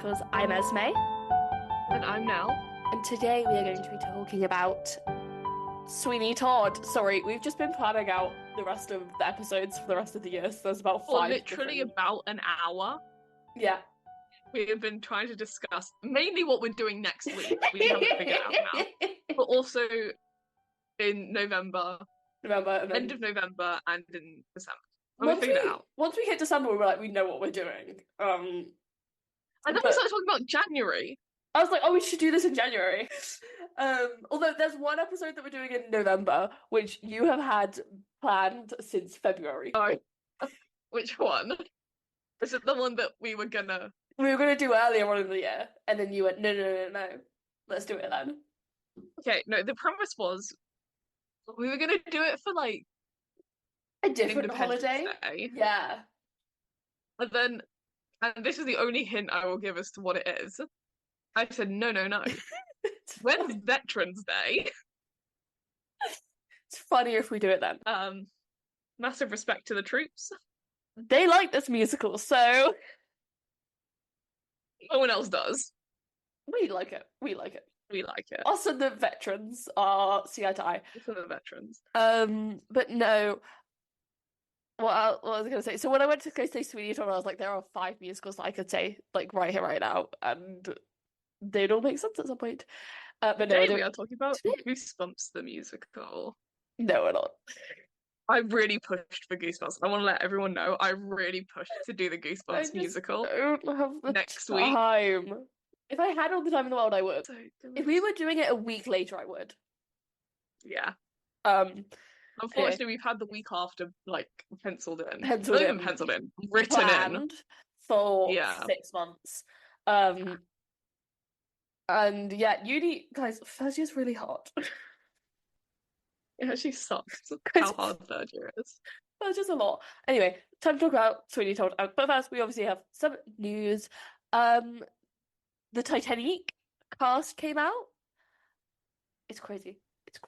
Musicals. I'm Esme, And I'm Nell. and today we are going to be talking about Sweeney Todd. Sorry, we've just been planning out the rest of the episodes for the rest of the year, so there's about For five literally different... about an hour, Yeah. we have been trying to discuss mainly what we're doing next week. We haven't figured out now. But also in November, Remember, and end then of November, and in December. And we figured it out. once we hit December, we were like, we know what we're doing. And then we but started talking about January. I was like, oh, we should do this in January. Although there's one episode that we're doing in November, which you have had planned since February. Oh, which one? Is it the one that we were gonna do earlier on in the year, and then you went, no, let's do it then. Okay, no, the premise was we were gonna do it for like A different Independence holiday. Day. Yeah. And this is the only hint I will give as to what it is. I said, no. When's Veterans Day? It's funnier if we do it then. Massive respect to the troops. They like this musical, so No one else does. we like it. We like it. Us and the veterans are see eye to eye. For the veterans. But no. What was I going to say? So when I went to go say Sweeney Todd, I was like, there are 5 musicals that I could say like right here, right now, and they don't make sense at some point. But no, Today we are talking about Goosebumps the musical. No, we're not. I really pushed for Goosebumps. I want to let everyone know I really pushed to do the Goosebumps musical. I don't have the next time. week. If I had all the time in the world, I would. If we were doing it a week later, I would. Yeah. Unfortunately, we've had the week after like penciled in. Written planned in for 6 months. And yeah, uni guys, first year's really hard. It actually sucks how hard third year is. Well, it's just a lot. Anyway, time to talk about Sweeney Todd. But first, we obviously have some news. The Titanic cast came out. It's crazy. It's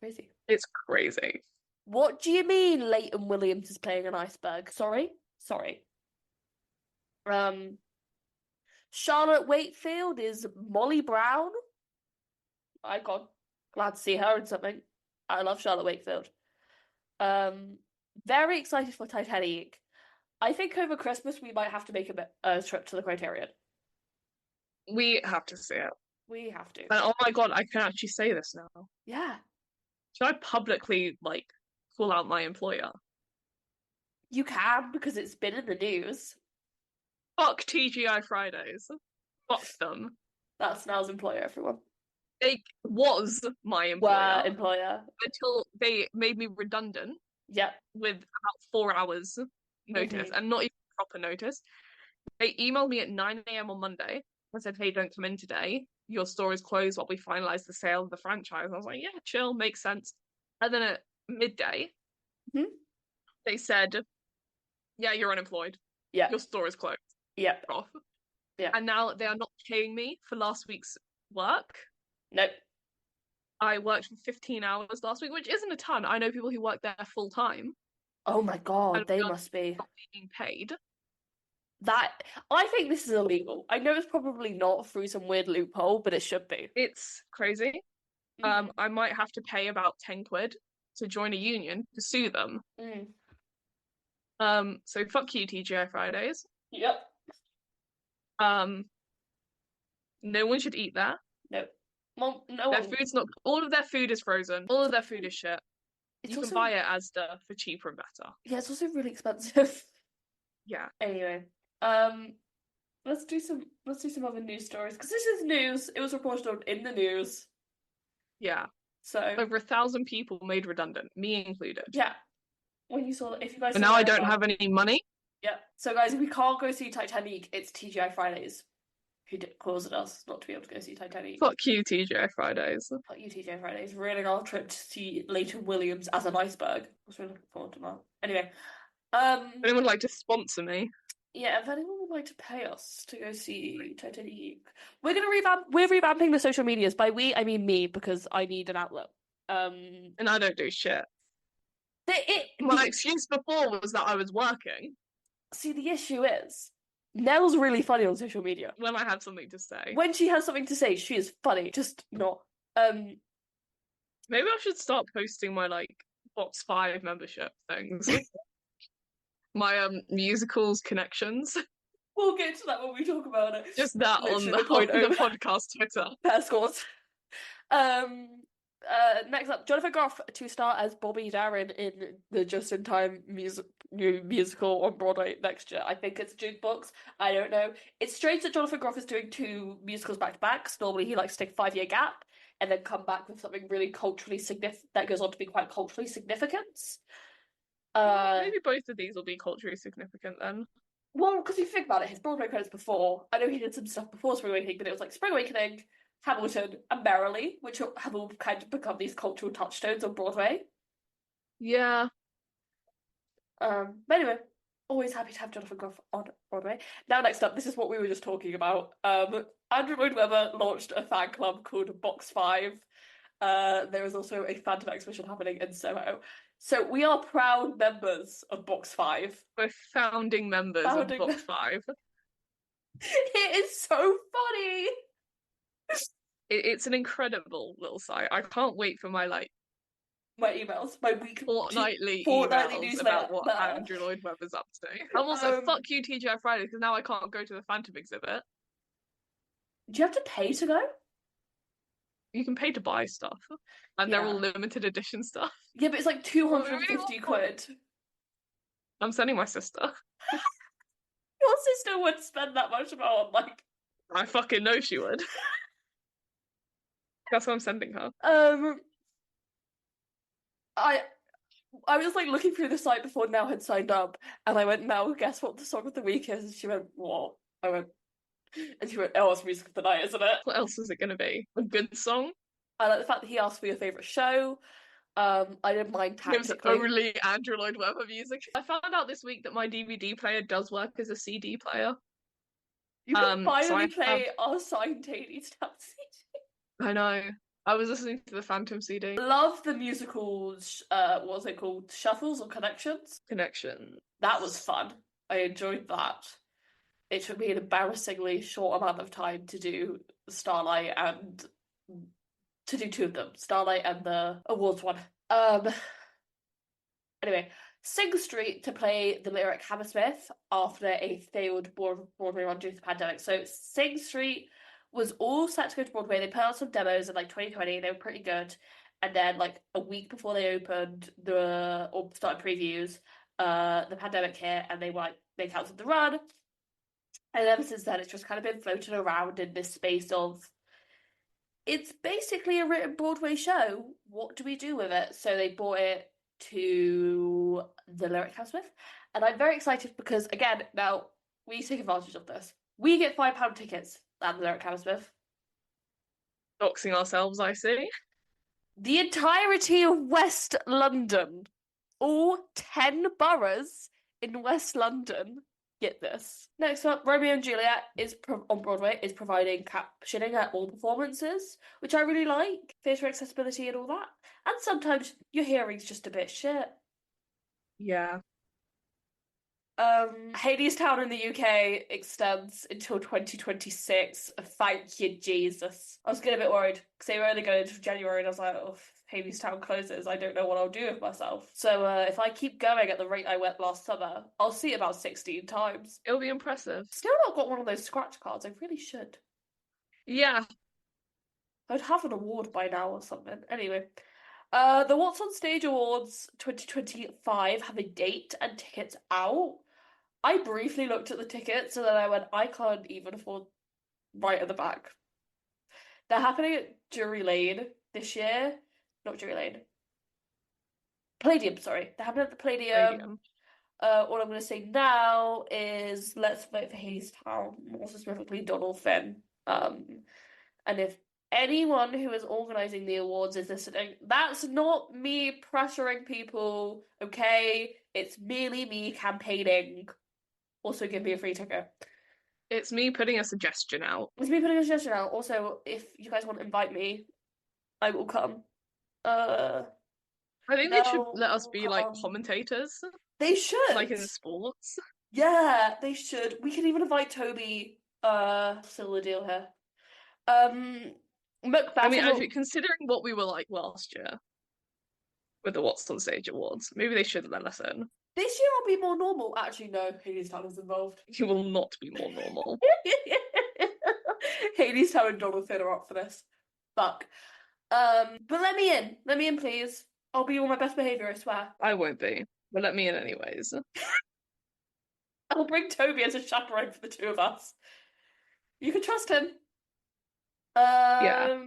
crazy. What do you mean Leighton Williams is playing an iceberg? Sorry. Charlotte Wakefield is Molly Brown. Icon. Glad to see her in something. I love Charlotte Wakefield. Very excited for Titanic. I think over Christmas we might have to make a trip to the Criterion. We have to see it. We have to. And oh my god, I can actually say this now. Yeah. Should I publicly call out my employer? You can, because it's been in the news. Fuck TGI Fridays. Fuck them. That's Nell's employer, everyone. They was my employer. Until they made me redundant. Yep. With about 4 hours notice, and not even proper notice. They emailed me at 9 a.m. on Monday and said, hey, don't come in today. Your store is closed while we finalise the sale of the franchise. I was like, yeah, chill, makes sense. And then at midday, they said, yeah, you're unemployed. Yeah. Your store is closed. Yep. Off. Yeah. And now they are not paying me for last week's work. Nope. I worked for 15 hours last week, which isn't a ton. I know people who work there full time. Oh my god, they must be not being paid. I think this is illegal. I know it's probably not through some weird loophole, but it should be. It's crazy. I might have to pay about 10 quid to join a union to sue them. So fuck you, TGI Fridays. Yep. No one should eat there. Nope. Well, no their one... food's not. All of their food is frozen. All of their food is shit. You can buy it Asda for cheaper and better. Yeah, it's also really expensive. Yeah. Anyway, let's do some other news stories, because this is news. It was reported on in the news. Yeah. So over 1,000 people made redundant, me included. Yeah. When you saw, if you guys. And now I don't have any money. Yeah. So guys, if we can't go see Titanic, it's TGI Fridays who caused us not to be able to go see Titanic. Fuck you, TGI Fridays. Fuck you, TGI Fridays. Ruining our trip to see Leighton Williams as an iceberg. I was really looking forward to that. Anyway, if anyone would like to sponsor me. Yeah, if anyone would like to pay us to go see Titanic, we're revamping the social medias. By we, I mean me, because I need an outlet. And I don't do shit. My excuse before was that I was working. See, the issue is, Nell's really funny on social media. When I have something to say. When she has something to say, she is funny, just not. Maybe I should start posting my like Box 5 membership things. My musicals connections. We'll get to that when we talk about it. Just that on Literally the point the of podcast Twitter. pair scores. Next up, Jonathan Groff to star as Bobby Darin in the Just-in-Time new musical on Broadway next year. I think it's Jukebox. I don't know. It's strange that Jonathan Groff is doing two musicals back to back. Normally he likes to take a 5-year gap and then come back with something really culturally significant that goes on to be quite culturally significant. Maybe both of these will be culturally significant then. Well, because if you think about it, his Broadway credits before, I know he did some stuff before Spring Awakening, but it was like Spring Awakening, Hamilton, and Merrily, which have all kind of become these cultural touchstones on Broadway. Yeah. But anyway, always happy to have Jonathan Groff on Broadway. Now, next up, this is what we were just talking about. Andrew Lloyd Webber launched a fan club called Box 5. There is also a Phantom exhibition happening in Soho. So we are proud members of Box 5. We're founding members of Box 5. It is so funny. It's an incredible little site. I can't wait for my emails, my fortnightly emails about what Andrew Lloyd Webber's up to. I'm also fuck you TGI Fridays because now I can't go to the Phantom exhibit. Do you have to pay to go? You can pay to buy stuff, and they're all limited edition stuff. Yeah, but it's like 250 quid. I'm sending my sister. Your sister would spend that much more on I fucking know she would. That's what I'm sending her. I was looking through the site before Nell had signed up, and I went, Nell, guess what the song of the week is? And she went, what? I went, and she went, oh, it's Music of the Night, isn't it? What else is it going to be? A good song? I like the fact that he asked for your favourite show. I didn't mind tactically. It was only Andrew Lloyd Webber music. I found out this week that my DVD player does work as a CD player. You can finally play our signed Hades Town CD. I know. I was listening to the Phantom CD. Love the musicals, what was it called? Shuffles or Connections? Connection. That was fun. I enjoyed that. It took me an embarrassingly short amount of time to do Starlight and to do two of them, Starlight and the awards one. Anyway, Sing Street to play the lyric Hammersmith after a failed Broadway run due to the pandemic. So Sing Street was all set to go to Broadway. They put out some demos in 2020. They were pretty good. And then a week before they opened or started previews, the pandemic hit and they cancelled the run. And ever since then, it's just kind of been floating around in this space of, it's basically a written Broadway show. What do we do with it? So they brought it to the Lyric Hammersmith. And I'm very excited because, again, now we take advantage of this. We get £5 tickets at the Lyric Hammersmith. Doxing ourselves, I see. The entirety of West London, all 10 boroughs in West London, get this. Next up, Romeo and Juliet on Broadway is providing captioning at all performances, which I really like. Theatre accessibility and all that. And sometimes your hearing's just a bit shit. Yeah. Hadestown in the UK extends until 2026. Thank you, Jesus. I was getting a bit worried because they were only going into January and I was like, oh, if Hadestown closes, I don't know what I'll do with myself. So if I keep going at the rate I went last summer, I'll see it about 16 times. It'll be impressive. Still not got one of those scratch cards. I really should. Yeah. I'd have an award by now or something. Anyway. The What's on Stage Awards 2025 have a date and tickets out. I briefly looked at the tickets and then I went, I can't even afford right at the back. They're happening at Drury Lane this year. Not Drury Lane. Palladium, sorry. They're happening at the Palladium. All I'm going to say now is let's vote for Hadestown, more specifically Donald Finn. And if anyone who is organising the awards is listening, that's not me pressuring people, okay? It's merely me campaigning. Also, give me a free ticket. It's me putting a suggestion out. It's me putting a suggestion out. Also, if you guys want to invite me, I will come. I think they should let us be commentators. They should. Like in sports. Yeah, they should. We could even invite Toby. Still a deal here. I Macbeth mean, on the actually, considering what we were like last year with the What's on Stage Awards, maybe they should let us in. this year I'll be more normal. Actually, no, Hades Town is involved. You will not be more normal. Hades Town and Jonathan are up for this. Fuck. But let me in. Let me in, please. I'll be on my best behavior, I swear. I won't be, but let me in anyways. I'll bring Toby as a chaperone for the two of us. You can trust him. Yeah.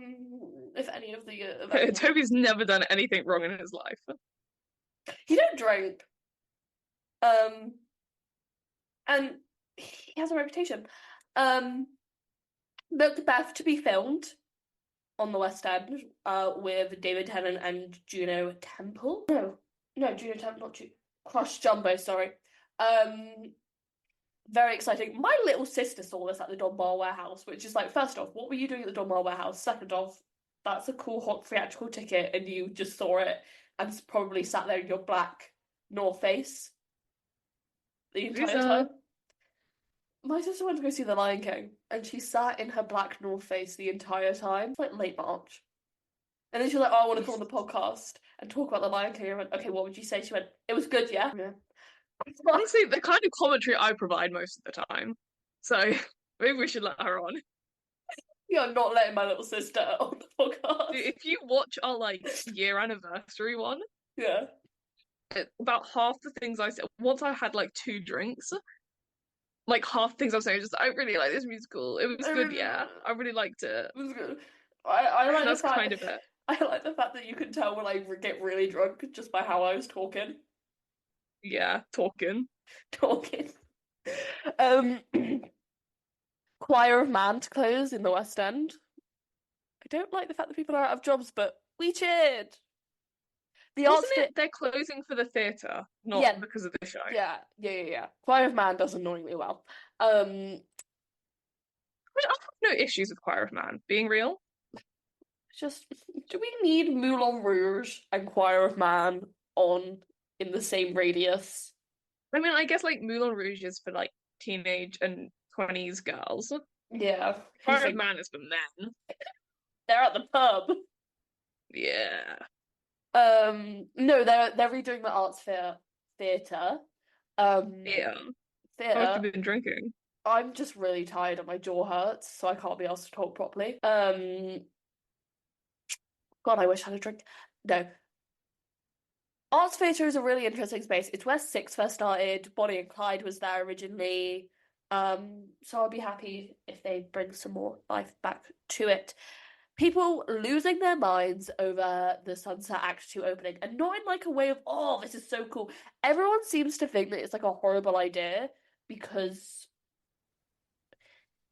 If any of the event, Toby's never done anything wrong in his life. he don't drink. Um, and he has a reputation. Um, Macbeth to be filmed on the West End, with David Tennant and Juno Temple. No, Juno Temple, not Juno. Crush Jumbo, sorry. Very exciting. My little sister saw this at the Donmar Warehouse, which is like, first off, what were you doing at the Donmar Warehouse? Second off, that's a cool hot theatrical ticket, and you just saw it and probably sat there in your black North Face the entire time. My sister went to go see The Lion King, and she sat in her black North Face the entire time. It's like late March. And then she was like, oh, I want to come on the podcast and talk about The Lion King. I went, okay, what would you say? She went, it was good, yeah? Yeah. Honestly, the kind of commentary I provide most of the time. So maybe we should let her on. You're not letting my little sister on the podcast. If you watch our like year anniversary one, Yeah. about half the things I said once I had like 2 drinks, like half the things I was saying just I really like this musical. It was good, yeah. I really liked it. It was good. I like That's the fact kind of it. I like the fact that you can tell when I get really drunk just by how I was talking. Yeah, talking. Talking. Um, Choir of Man to close in the West End. I don't like the fact that people are out of jobs, but we cheered. The arts Wasn't it they're closing for the theatre, not Yeah. because of the show? Yeah. Choir of Man does annoyingly well. Which I have no issues with Choir of Man being real. Just do we need Moulin Rouge and Choir of Man on in the same radius? I mean, I guess like Moulin Rouge is for like teenage and 20s girls. Yeah. Choir of Man is for men. They're at the pub. Yeah. No, they're redoing the arts theatre. Yeah. How much have Theatre. you been drinking? I'm just really tired and my jaw hurts, so I can't be asked to talk properly. God, I wish I had a drink. No. Arts theatre is a really interesting space. It's where Six first started. Bonnie and Clyde was there originally. So I'll be happy if they bring some more life back to it. People losing their minds over the Sunset Act 2 opening, and not in like a way of, oh, this is so cool. Everyone seems to think that it's like a horrible idea because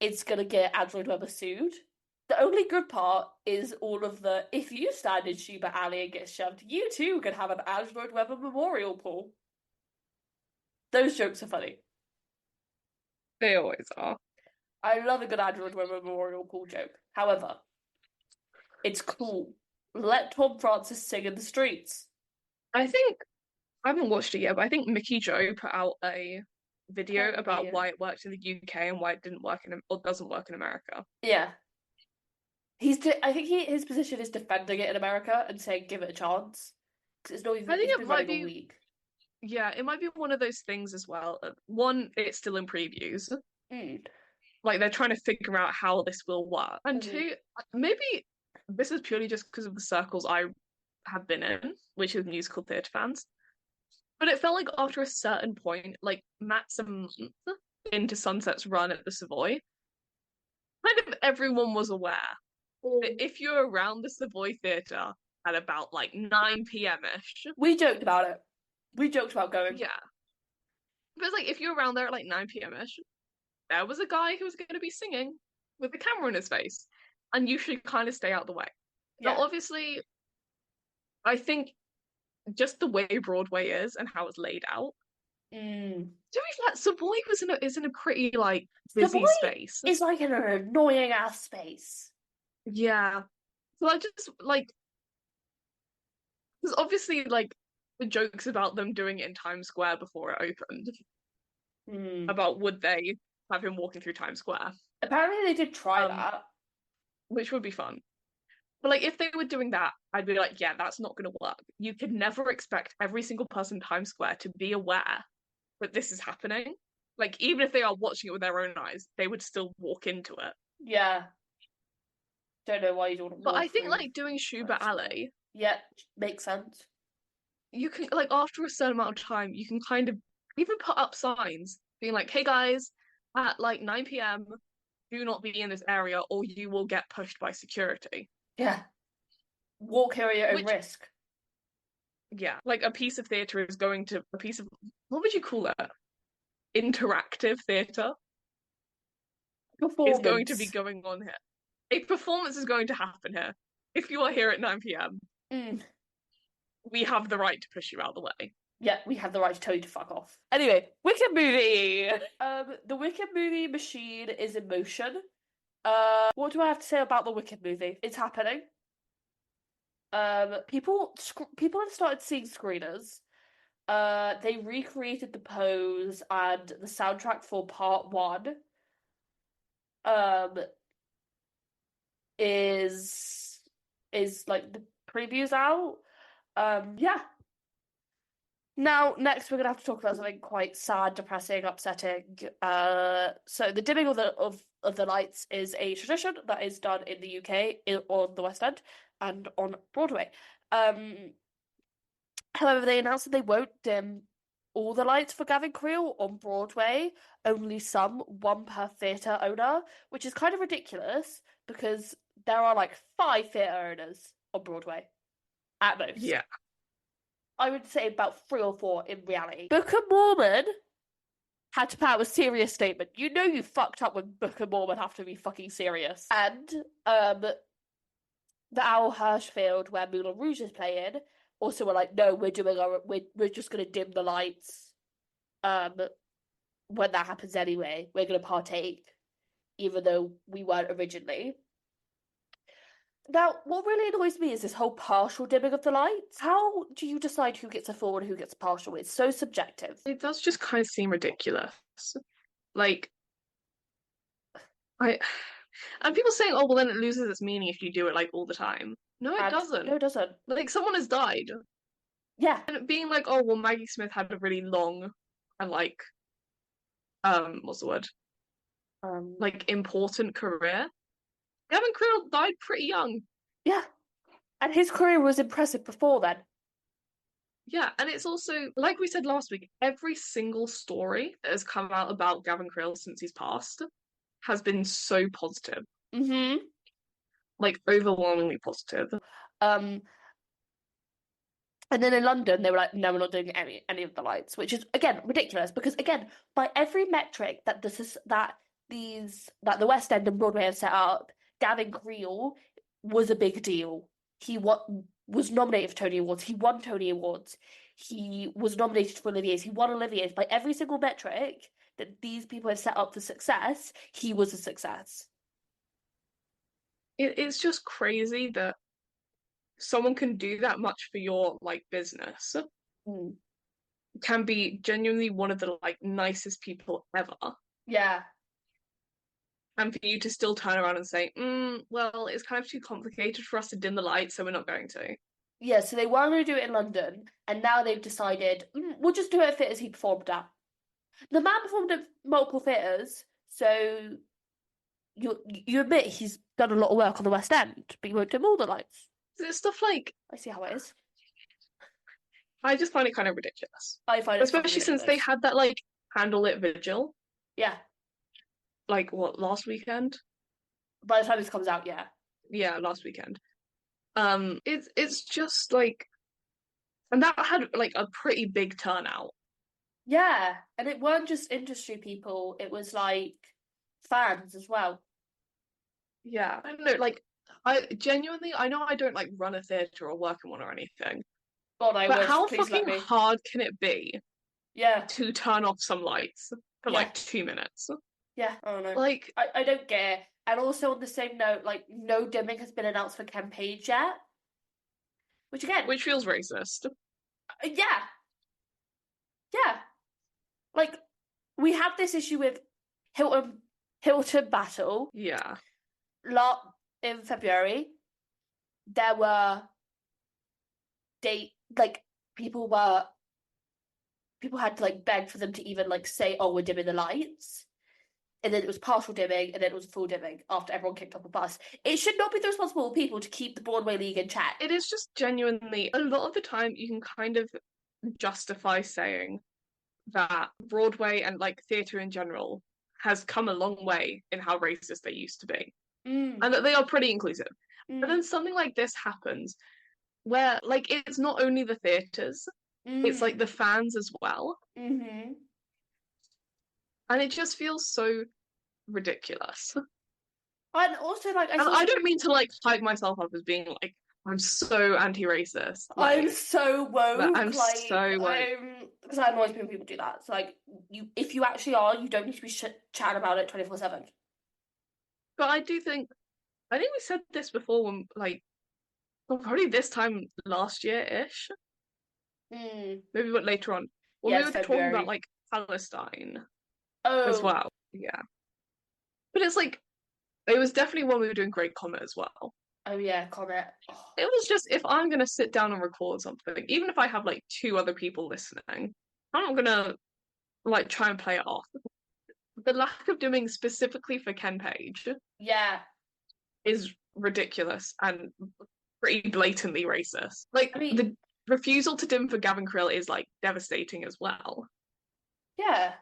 it's gonna get Android Webber sued. The only good part is all of the, if you stand in Schubert Alley and get shoved, you too can have an Android Webber memorial pool. Those jokes are funny. They always are. I love a good Android Webber memorial pool joke. However, it's cool. Let Tom Francis sing in the streets. I think I haven't watched it yet, but I think Mickey Joe put out a video about why it worked in the UK and why it didn't work in or doesn't work in America. Yeah. I think his position is defending it in America and saying give it a chance. Because it's not even, I think it's it been might running a be week. Yeah, it might be one of those things as well. One, it's still in previews. Mm. Like they're trying to figure out how this will work. And Mhm. two, maybe this is purely just because of the circles I have been in, which is musical theatre fans. But it felt like after a certain point, like max a month into Sunset's run at the Savoy, kind of everyone was aware that if you're around the Savoy Theatre at about like 9 p.m. ish. We joked about it. We joked about going. Yeah. But it's like if you're around there at like 9 p.m. ish, there was a guy who was going to be singing with the camera in his face, and you should kind of stay out the way. Yeah. Now, obviously, I think just the way Broadway is and how it's laid out. Mm. To be fair, Savoy is in a pretty like busy Savoy space. It's like in an annoying ass space. Yeah. So I just like there's obviously like the jokes about them doing it in Times Square before it opened. about would they have him walking through Times Square. Apparently they did try Um, that. which would be fun. But like if they were doing that, I'd be like, yeah, that's not gonna work. You could never expect every single person in Times Square to be aware that this is happening. Like even if they are watching it with their own eyes, they would still walk into it. Yeah. Don't know why you don't want to But I walk think through. like doing Schubert Alley, Yeah, makes sense. you can like after a certain amount of time, you can kind of even put up signs being like, hey guys, at like 9 p.m., do not be in this area or you will get pushed by security. Yeah. Walk here at your own Which risk. yeah, like a piece of theatre is going to a piece of what would you call it? Interactive theatre is going to be Performance. going on here. A performance is going to happen here. If you are here at 9 p.m., Mm. we have the right to push you out of the way. Yeah, we have the right to tell you to fuck off. Anyway, Wicked movie. The Wicked movie machine is in motion. What do I have to say about the Wicked movie? It's happening. People have started seeing screeners. They recreated the pose and the soundtrack for part one. Um, is like the previews out. Yeah. Now, next we're gonna have to talk about something quite sad, depressing, upsetting. So the dimming of the lights is a tradition that is done in the UK on the West End and on Broadway. However, they announced that they won't dim all the lights for Gavin Creel on Broadway, only some, one per theatre owner, which is kind of ridiculous because there are like 5 theatre owners on Broadway at most. Yeah. I would say about 3 or 4 in reality. Book of Mormon had to put out a serious statement. You know you fucked up when Book of Mormon have to be fucking serious. And the Owl Hirschfield, where Moulin Rouge is playing, also were like, no, we're just gonna dim the lights. When that happens anyway, we're gonna partake, even though we weren't originally. Now, what really annoys me is this whole partial dimming of the lights. How do you decide who gets a full and who gets a partial? It's so subjective. It does just kind of seem ridiculous. Like, I and people saying, oh, well, then it loses its meaning if you do it like all the time. No, it doesn't. No, it doesn't. Like, someone has died. Yeah. And being like, oh, well, Maggie Smith had a really long and like, what's the word? Like important career. Gavin Creel died pretty young. Yeah. And his career was impressive before then. Yeah, and it's also, like we said last week, every single story that has come out about Gavin Creel since he's passed has been so positive. Mm-hmm. Like, overwhelmingly positive. And then in London, they were like, no, we're not doing any of the lights, which is, again, ridiculous because, again, by every metric that the West End and Broadway have set up, Gavin Creel was a big deal. He was nominated for Tony Awards. He won Tony Awards. He was nominated for Olivier's. He won Olivier's. By every single metric that these people have set up for success, he was a success. It's just crazy that someone can do that much for your like business, can be genuinely one of the like nicest people ever. Yeah. And for you to still turn around and say, well, it's kind of too complicated for us to dim the lights, so we're not going to. Yeah, so they were going to do it in London, and now they've decided, we'll just do it at theatres he performed at. The man performed at multiple theatres, so you admit he's done a lot of work on the West End, but you won't dim all the lights. It's stuff like, I see how it is. I just find it kind of ridiculous. I find it especially since they had that like candlelit vigil. Yeah. Like what, last weekend? By the time this comes out, yeah. Yeah, last weekend. It's just like, and that had like a pretty big turnout. Yeah, and it weren't just industry people, it was like fans as well. Yeah, I don't know, like I genuinely, I know I don't like run a theatre or work in one or anything. God, I but wish. how Please let fucking me. hard can it be Yeah. to turn off some lights for Yeah. like 2 minutes? Yeah, I don't know. Like, I don't get it. And also on the same note, like no dimming has been announced for Ken Page yet. Which feels racist. yeah. Yeah. Like, we had this issue with Hilton Battle. Yeah. In February, there were people had to like beg for them to even like say, "Oh, we're dimming the lights," and then it was partial dimming, and then it was full dimming after everyone kicked off a bus. It should not be the responsible people to keep the Broadway League in check. It is just genuinely, a lot of the time you can kind of justify saying that Broadway and like theatre in general has come a long way in how racist they used to be. And that they are pretty inclusive. But then something like this happens where like it's not only the theatres, it's like the fans as well. Mm-hmm. And it just feels so ridiculous. And also, like, I don't mean to like hype myself up as being like I'm so anti-racist. Like, I'm so woke. I'm like, so woke. Because I annoys when people do that. So, like, if you actually are, you don't need to be chatting about it 24/7. But I think we said this before when like, well, probably this time last year-ish. Maybe but later on. When we were talking about like Palestine as well. Yeah. But it's like it was definitely when we were doing Great Comet as well. Oh yeah, Comet. It was just if I'm gonna sit down and record something, even if I have like 2 other people listening, I'm not gonna like try and play it off. The lack of doing specifically for Ken Page, is ridiculous and pretty blatantly racist. Like the refusal to dim for Gavin Creel is like devastating as well. Yeah.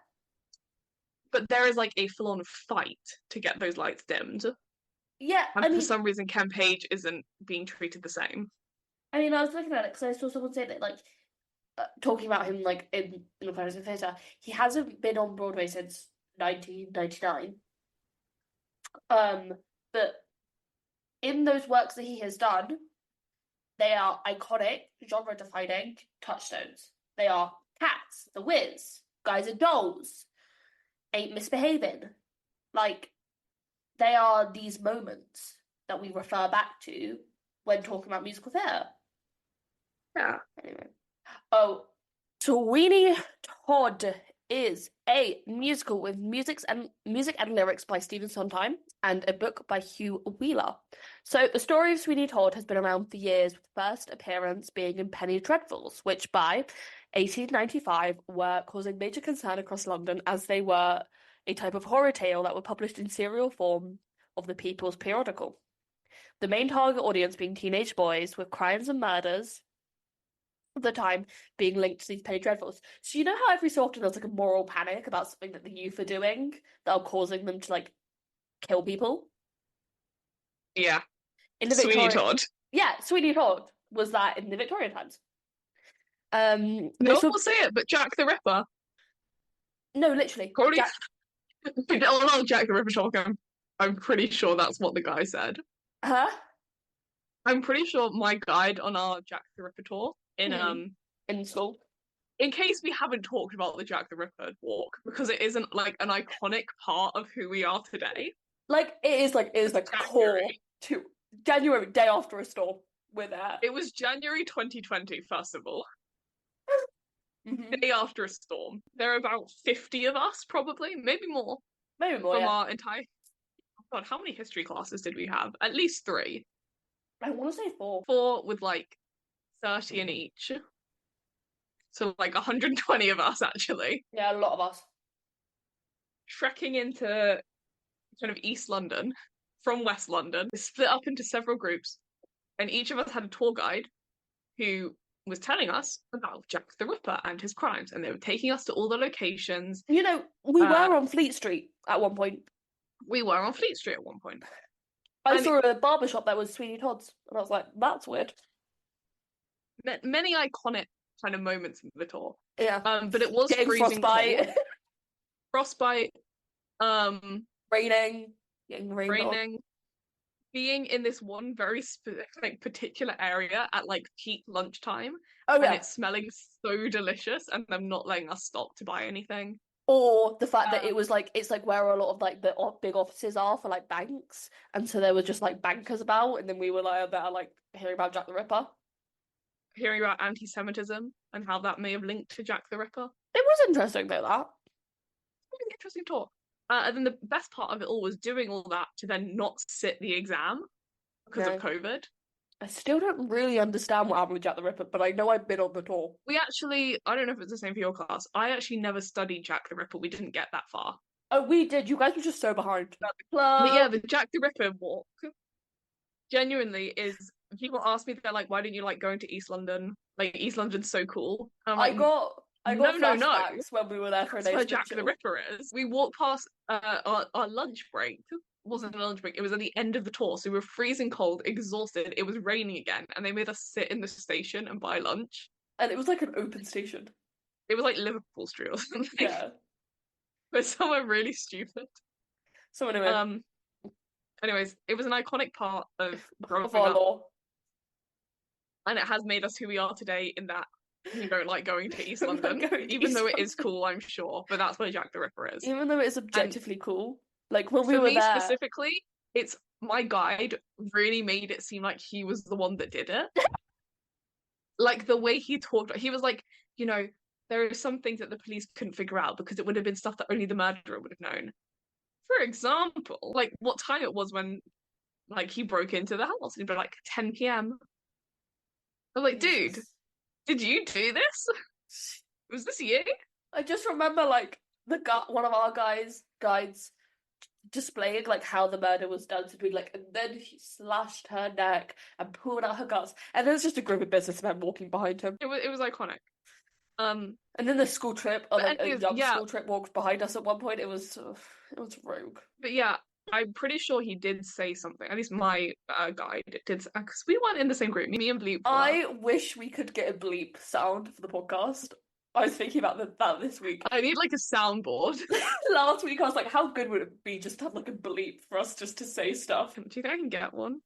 But there is like a full-on fight to get those lights dimmed. Yeah, and for some reason Ken Page isn't being treated the same. I mean, I was looking at it because I saw someone say that, like, talking about him, like, in the American theatre, he hasn't been on Broadway since 1999. But in those works that he has done, they are iconic, genre-defining touchstones. They are Cats, The Wiz, Guys and Dolls, Ain't Misbehaving. Like, they are these moments that we refer back to when talking about musical theatre. Yeah. Anyway. Oh, Sweeney Todd is a musical with music and lyrics by Stephen Sondheim and a book by Hugh Wheeler. So the story of Sweeney Todd has been around for years, with the first appearance being in Penny Dreadfuls, which by 1895 were causing major concern across London as they were a type of horror tale that were published in serial form of the People's Periodical. The main target audience being teenage boys, with crimes and murders of the time being linked to these Penny Dreadfuls. So you know how every so often there's like a moral panic about something that the youth are doing that are causing them to like kill people? Yeah. In the Sweeney Todd. Yeah, Sweeney Todd was that in the Victorian times. No one will say it, but Jack the Ripper. No, literally. Probably. Oh, Jack the Ripper talking. I'm pretty sure that's what the guy said. Huh? I'm pretty sure my guide on our Jack the Ripper tour in school. In case we haven't talked about the Jack the Ripper walk, because it isn't like an iconic part of who we are today. Like it is like core to January, day after a storm. We're there. It was January 2020, first of all. Day after a storm. There are about 50 of us, probably, maybe more. Maybe more. From our entire. Oh God, how many history classes did we have? At least 3. I want to say 4. 4 with like 30 in each. So like 120 of us, actually. Yeah, a lot of us. Trekking into kind of East London from West London, split up into several groups, and each of us had a tour guide who was telling us about Jack the Ripper and his crimes, and they were taking us to all the locations. You know, we were on Fleet Street at one point. We were on Fleet Street at one point. I saw a barbershop that was Sweeney Todd's, and I was like, that's weird. Many iconic kind of moments in the tour. Yeah. But it was freezing cold. Frostbite. Raining. Getting raining. Being in this one very specific particular area at like peak lunchtime. Oh, yeah. And it's smelling so delicious, and them not letting us stop to buy anything. Or the fact that it's like where a lot of like the big offices are for like banks, and so there were just like bankers about, and then we were like there like hearing about Jack the Ripper, hearing about anti-Semitism and how that may have linked to Jack the Ripper. It was interesting though, that. interesting talk. And then the best part of it all was doing all that to then not sit the exam because of No. COVID. I still don't really understand what happened with Jack the Ripper, but I know I've been on the tour. I don't know if it's the same for your class. I actually never studied Jack the Ripper. We didn't get that far. Oh, we did. You guys were just so behind. But yeah, the Jack the Ripper walk genuinely is. People ask me, they're like, "Why didn't you like going to East London? Like East London's so cool." And I'm I like, got no. flashbacks when we were there for a That's where day's Jack the Ripper is. We walked past our lunch break. It wasn't a lunch break. It was at the end of the tour, so we were freezing cold, exhausted. It was raining again, and they made us sit in the station and buy lunch. And it was like an open station. It was like Liverpool Street or something. Yeah. But somewhere really stupid. So anyway. Anyways, it was an iconic part of growing Of our up, law. and it has made us who we are today. In that we don't like going to East We don't London, go to even East though it is London. cool, I'm sure. But that's where Jack the Ripper is. Even though it is objectively cool. Like when we For were me there. specifically, it's my guide really made it seem like he was the one that did it. Like the way he talked, he was like, you know, there are some things that the police couldn't figure out because it would have been stuff that only the murderer would have known. For example, like what time it was when like he broke into the house and he'd be like 10 p.m. I was like, dude, did you do this? Was this you? I just remember like one of our guides displaying like how the murder was done to be like, and then he slashed her neck and pulled out her guts, and there's just a group of businessmen walking behind him. It was iconic. And then the school trip, or like anyways, a young school trip, walked behind us at one point. It was rogue. But yeah, I'm pretty sure he did say something. At least my guide did, because we weren't in the same group. Me and Bleep. I wish we could get a bleep sound for the podcast. I was thinking about that this week. I need like a soundboard. Last week I was like, how good would it be just to have like a bleep for us just to say stuff? Do you think I can get one?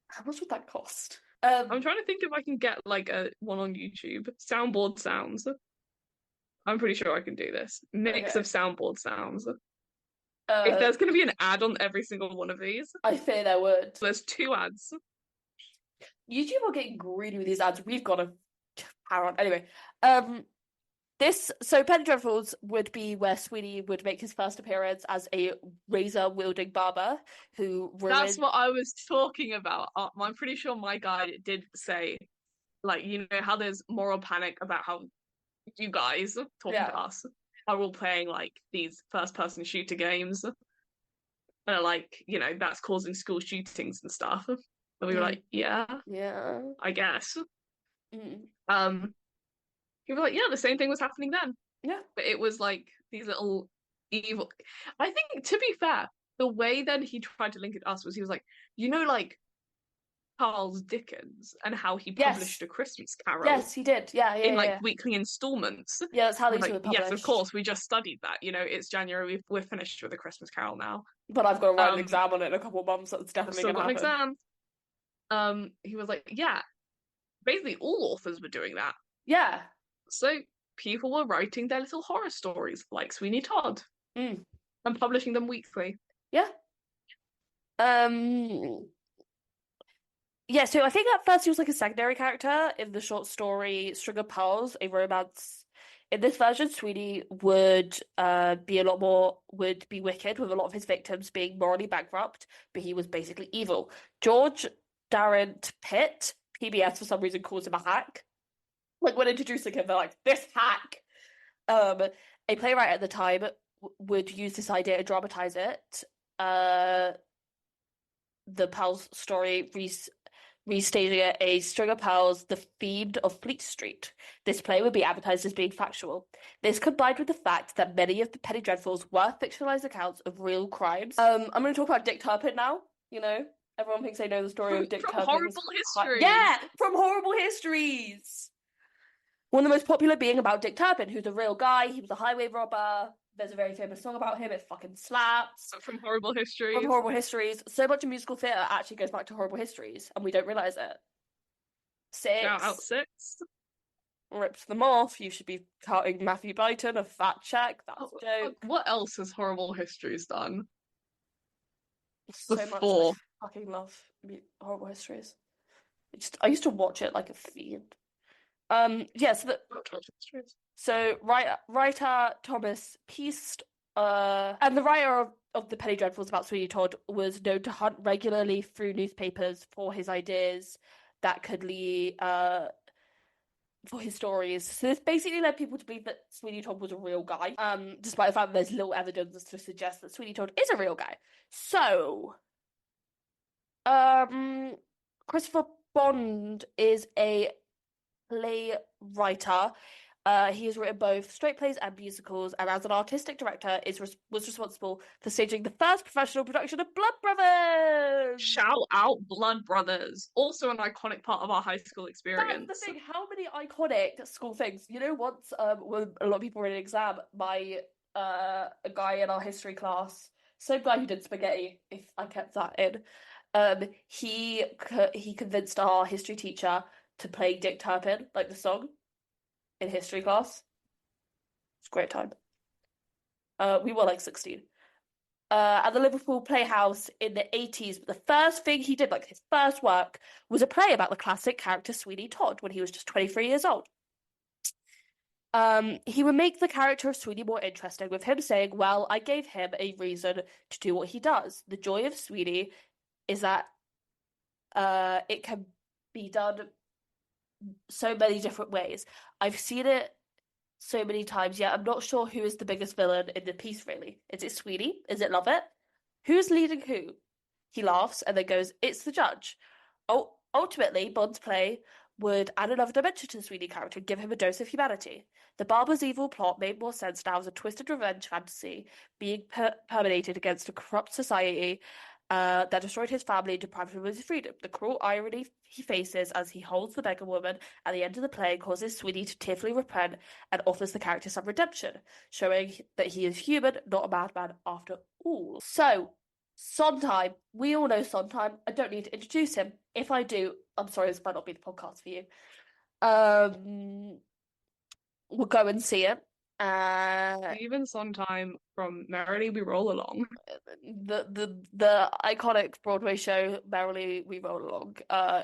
How much would that cost? I'm trying to think if I can get like a one on YouTube. Soundboard sounds. I'm pretty sure I can do this. Mix of soundboard sounds. If there's going to be an ad on every single one of these, I fear there would. There's 2 ads. YouTube are getting greedy with these ads. We've got to power on. Anyway, so Penny Dreadfuls would be where Sweeney would make his first appearance as a razor-wielding barber who ruined... That's what I was talking about. I'm pretty sure my guide did say, like, you know how there's moral panic about how you guys, talking to us, are all playing, like, these first-person shooter games. And, like, you know, that's causing school shootings and stuff. And we were like, yeah, I guess. He was like, yeah, the same thing was happening then. Yeah. But it was like these little evil... I think, to be fair, the way that he tried to link it to us was he was like, you know, like, Charles Dickens and how he published A Christmas Carol. Yes, he did. Yeah, in like weekly installments. Yeah, that's how these were published. Yes, of course, we just studied that. You know, it's January. We're finished with A Christmas Carol now. But I've got to write an exam on it in a couple of months. That's definitely going to happen. Exam. He was like, yeah, basically all authors were doing that. Yeah. So people were writing their little horror stories like Sweeney Todd and publishing them weekly. Yeah. Yeah, so I think at first he was like a secondary character in the short story String of Pearls, a romance. In this version, Sweeney would be wicked, with a lot of his victims being morally bankrupt, but he was basically evil. George Darrent Pitt, PBS for some reason calls him a hack. Like when introducing him, they're like, this hack! A playwright at the time would use this idea to dramatize it. The Pearls story restaging it a String of Pearls, the Fiend of Fleet Street. This play would be advertised as being factual. This combined with the fact that many of the Penny Dreadfuls were fictionalized accounts of real crimes. I'm going to talk about Dick Turpin now. You know, everyone thinks they know the story of Dick Turpin. From Horrible Histories. Yeah, from Horrible Histories. One of the most popular being about Dick Turpin, who's a real guy. He was a highway robber. There's a very famous song about him. It fucking slaps. From Horrible Histories. From Horrible Histories. So much of musical theatre actually goes back to Horrible Histories, and we don't realise it. 6. Shout out 6. Rips them off. You should be cutting Matthew Byton a fat check. That's a joke. What else has Horrible Histories done? So much. I fucking love Horrible Histories. I used to watch it like a fiend. So writer Thomas Peast And the writer of the Penny Dreadfuls about Sweeney Todd was known to hunt regularly through newspapers for his ideas that could lead for his stories. So this basically led people to believe that Sweeney Todd was a real guy, despite the fact that there's little evidence to suggest that Sweeney Todd is a real guy. So, Christopher Bond is a playwright. He has written both straight plays and musicals, and as an artistic director, was responsible for staging the first professional production of Blood Brothers. Shout out Blood Brothers, also an iconic part of our high school experience. That's the thing. How many iconic school things? You know, once when a lot of people were in an exam, a guy in our history class, same guy who did spaghetti, if I kept that in, he convinced our history teacher to play Dick Turpin, like the song, in history class. It's a great time. We were like 16. At the Liverpool Playhouse in the 80s, but the first thing he did, like his first work, was a play about the classic character Sweeney Todd when he was just 23 years old. He would make the character of Sweeney more interesting, with him saying, well, I gave him a reason to do what he does. The joy of Sweeney is that it can be done so many different ways. I've seen it so many times, yet I'm not sure who is the biggest villain in the piece, really. Is it Sweeney? Is it Lovett? Who's leading who? He laughs and then goes, it's the judge. Oh, ultimately, Bond's play would add another dimension to the Sweeney character and give him a dose of humanity. The barber's evil plot made more sense now as a twisted revenge fantasy being permeated against a corrupt society that destroyed his family and deprived him of his freedom. The cruel irony he faces as he holds the beggar woman at the end of the play causes Sweeney to tearfully repent and offers the character some redemption, showing that he is human, not a madman after all. So, Sondheim. We all know Sondheim. I don't need to introduce him. If I do, I'm sorry, this might not be the podcast for you. We'll go and see it. Even Sondheim from Merrily We Roll Along. The iconic Broadway show Merrily We Roll Along.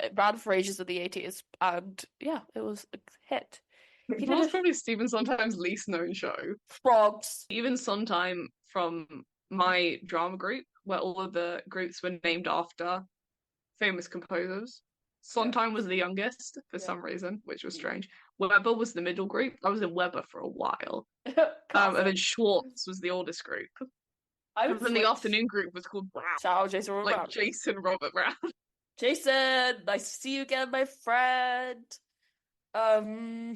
It ran for ages in the 80s, and yeah, it was a hit. It was probably Stephen Sondheim's least known show. Frogs. Even Sondheim from my drama group, where all of the groups were named after famous composers. Sondheim was the youngest for some reason, which was strange. Weber was the middle group. I was in Weber for a while. And then Schwartz was the oldest group. And then the afternoon group was called Brown. Shout out Jason Robert Brown. Jason Robert Brown. Jason, nice to see you again, my friend. I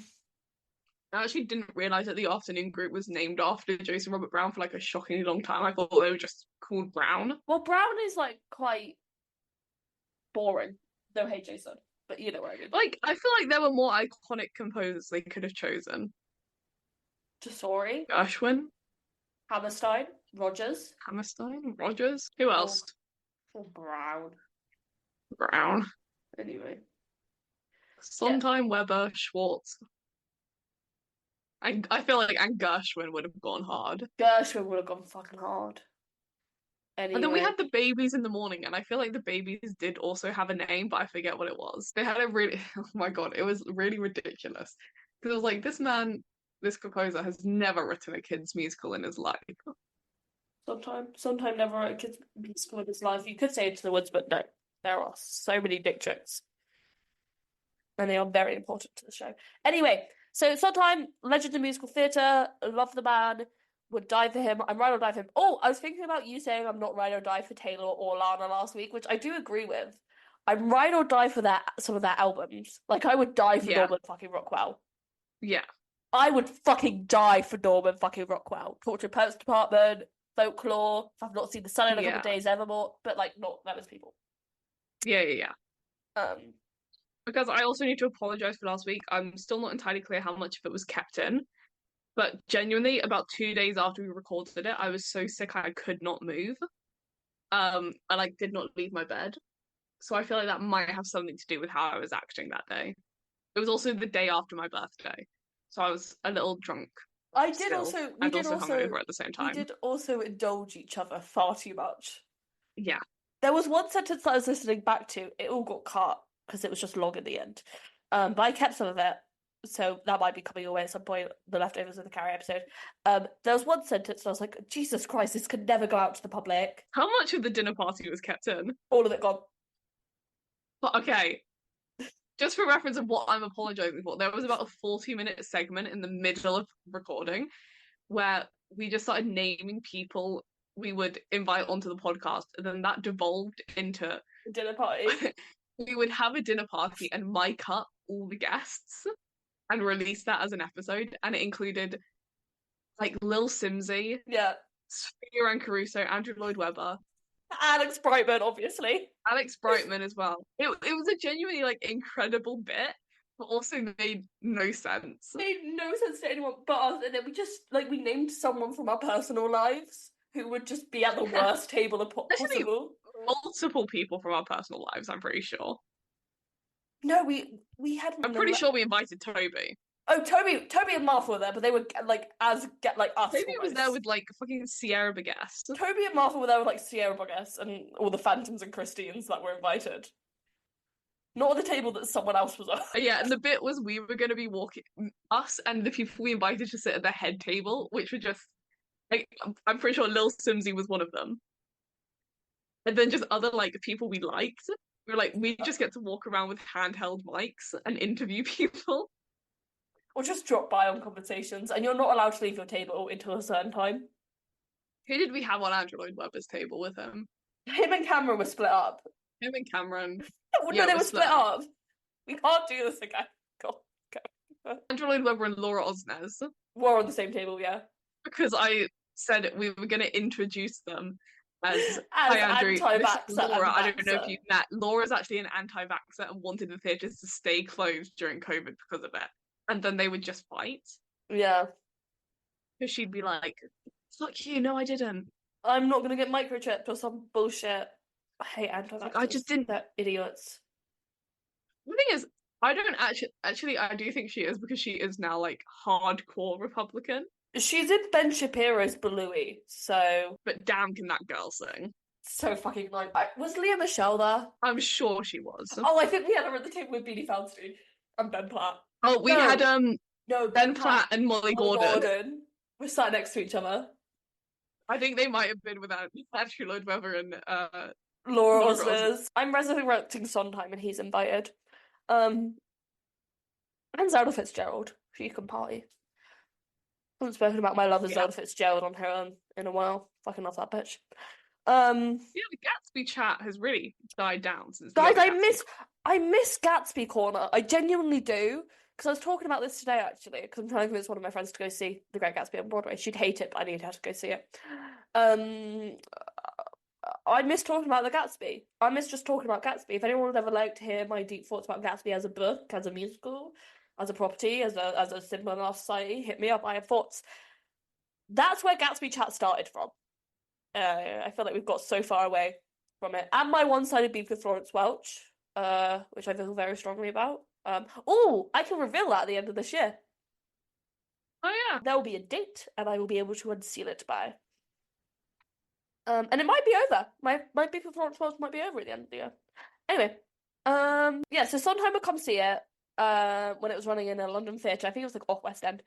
actually didn't realise that the afternoon group was named after Jason Robert Brown for like a shockingly long time. I thought they were just called Brown. Well, Brown is like quite boring. No hate, Jason, but you know what I mean. Like, I feel like there were more iconic composers they could have chosen. Tesori, Gershwin, Hammerstein, Rogers. Who else? Brown. Anyway. Sondheim, Weber, Schwartz. I feel like and Gershwin would have gone hard. Gershwin would have gone fucking hard. Anyway. And then we had the babies in the morning, and I feel like the babies did also have a name, but I forget what it was. They had a really, oh my god, it was really ridiculous. Because it was like, this composer has never written a kid's musical in his life. Sondheim never wrote a kid's musical in his life. You could say Into the Woods, but no. There are so many dick jokes. And they are very important to the show. Anyway, so Sondheim, legend of musical theatre, love the man. Would die for him. I'm ride or die for him. Oh, I was thinking about you saying I'm not ride or die for Taylor or Lana last week, which I do agree with. I'm ride or die for some of their albums. Like, I would die for Norman fucking Rockwell. Yeah. I would fucking die for Norman fucking Rockwell. Torture Poets Department, Folklore. If I've not seen the sun in a couple of days, Evermore. But, like, not those people. Yeah. Because I also need to apologise for last week. I'm still not entirely clear how much of it was kept in. But genuinely, about 2 days after we recorded it, I was so sick I could not move. I did not leave my bed. So I feel like that might have something to do with how I was acting that day. It was also the day after my birthday. So I was a little drunk. We did also hungover at the same time. We did also indulge each other far too much. Yeah. There was one sentence that I was listening back to. It all got cut because it was just long in the end. But I kept some of it. so that might be coming your way at some point, the leftovers of the Carrie episode. There was one sentence and I was like, Jesus Christ, this could never go out to the public. How much of the dinner party was kept in? All of it gone. But okay, just for reference of what I'm apologizing for, there was about a 40-minute segment in the middle of recording where we just started naming people we would invite onto the podcast, and then that devolved into Dinner party. we would have a dinner party and mic up all the guests and release that as an episode, and it included like Lil Simsy, Yeah. Sophia Caruso, Andrew Lloyd Webber, Alex Brightman, obviously. Alex Brightman as well. It was a genuinely like incredible bit, but also made no sense. Made no sense to anyone but us, and then we just we named someone from our personal lives who would just be at the worst table possible. Multiple people from our personal lives, I'm pretty sure. No, we had. I'm pretty sure we invited Toby. Oh, Toby and Martha were there, but they were us. Toby was there with fucking Sierra Bagest. Toby and Martha were there with Sierra Bagest and all the Phantoms and Christines that were invited. Not at the table that someone else was on. Yeah, and the bit was we were going to be walking, us and the people we invited to sit at the head table, which were just, I'm pretty sure Lil Simsy was one of them. And then just other, people we liked. We were we just get to walk around with handheld mics and interview people. Or just drop by on conversations, and you're not allowed to leave your table until a certain time. Who did we have on Andrew Lloyd Webber's table with him? Him and Cameron were split up. Him and Cameron. No, they were split up. We can't do this again. God. Andrew Lloyd Webber and Laura Osnes were on the same table, yeah. Because I said we were going to introduce them as hi, Andrew. Anti-vaxxer. Laura, I don't know if you've met. Laura's actually an anti-vaxxer and wanted the theatres to stay closed during COVID because of it. And then they would just fight. Yeah. Because she'd be like, fuck you, no, I didn't. I'm not going to get microchipped or some bullshit. I hate anti-vaxxers. I just didn't. They're idiots. The thing is, I don't actually, I do think she is, because she is now, hardcore Republican. She's in Ben Shapiro's Bluey, so... But damn, can that girl sing. So fucking annoying. Was Leah Michelle there? I'm sure she was. Oh, I think we had her at the table with Beanie Feldstein and Ben Platt. Oh, we had no, Ben Platt and Molly Gordon. We're sat next to each other. I think they might have been with Andrew Lloyd Webber and Laura Osnes. I'm resurrecting Sondheim and he's invited. And Zelda Fitzgerald. She can party. I haven't spoken about my love of Zelda Fitzgerald on her own in a while. Fucking love that bitch. The Gatsby chat has really died down since. Guys, I miss Gatsby Corner. I genuinely do. Because I was talking about this today, actually, because I'm trying to convince one of my friends to go see The Great Gatsby on Broadway. She'd hate it, but I need her to go see it. I miss talking about The Gatsby. I miss just talking about Gatsby. If anyone would ever like to hear my deep thoughts about Gatsby as a book, as a musical, as a property, as a symbol in our society, hit me up. I have thoughts. That's where Gatsby chat started from. I feel like we've got so far away from it. And my one-sided beef with Florence Welch, which I feel very strongly about. I can reveal that at the end of this year. Oh yeah. There will be a date, and I will be able to unseal it by. And it might be over. My beef with Florence Welch might be over at the end of the year. Anyway, so Sondheim would come see it when it was running in a London theatre. I think it was off West End,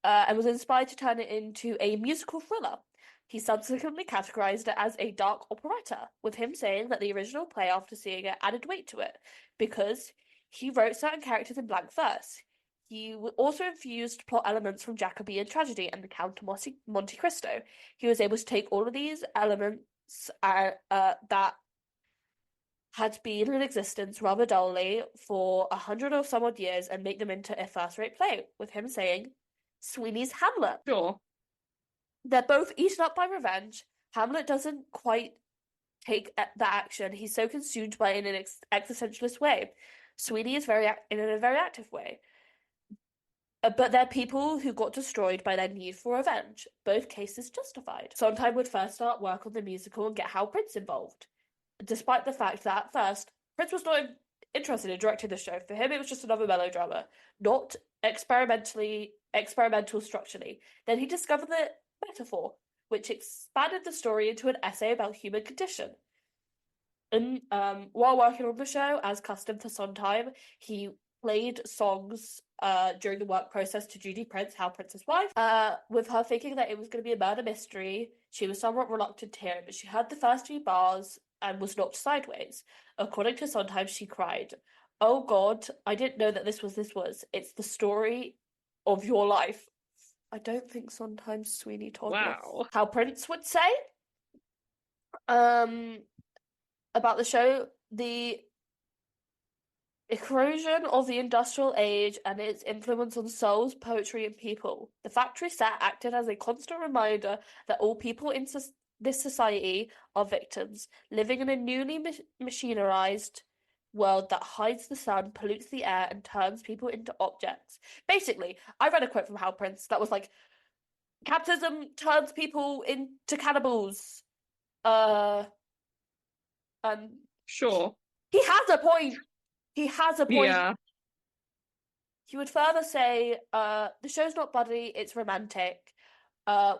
and was inspired to turn it into a musical thriller. He subsequently categorized it as a dark operetta, with him saying that the original play, after seeing it, added weight to it because he wrote certain characters in blank verse. He also infused plot elements from Jacobean tragedy and the Count of Monte Cristo. He was able to take all of these elements that had been in existence rather dully for 100 or some odd years and make them into a first-rate play, with him saying, Sweeney's Hamlet. Sure. They're both eaten up by revenge. Hamlet doesn't quite take that action. He's so consumed by it in an existentialist way. Sweeney is in a very active way. But they're people who got destroyed by their need for revenge. Both cases justified. Sondheim would first start work on the musical and get Hal Prince involved. Despite the fact that at first, Prince was not interested in directing the show. For him, it was just another melodrama, not experimental structurally. Then he discovered the metaphor, which expanded the story into an essay about human condition. And while working on the show, as custom for Sondheim, he played songs during the work process to Judy Prince, Hal Prince's wife, with her thinking that it was going to be a murder mystery. She was somewhat reluctant to hear it, but she heard the first few bars and was knocked sideways. According to Sondheim, she cried, "Oh God, I didn't know that this was. It's the story of your life." I don't think Sondheim's Sweeney Todd Wow. Hal Prince would say about the show, the corrosion of the industrial age and its influence on souls, poetry, and people. The factory set acted as a constant reminder that all people in this society are victims, living in a newly machinerized world that hides the sun, pollutes the air, and turns people into objects. Basically, I read a quote from Hal Prince that was like, capitalism turns people into cannibals. And Sure. he has a point. He has a point. Yeah. He would further say, the show's not bloody, it's romantic.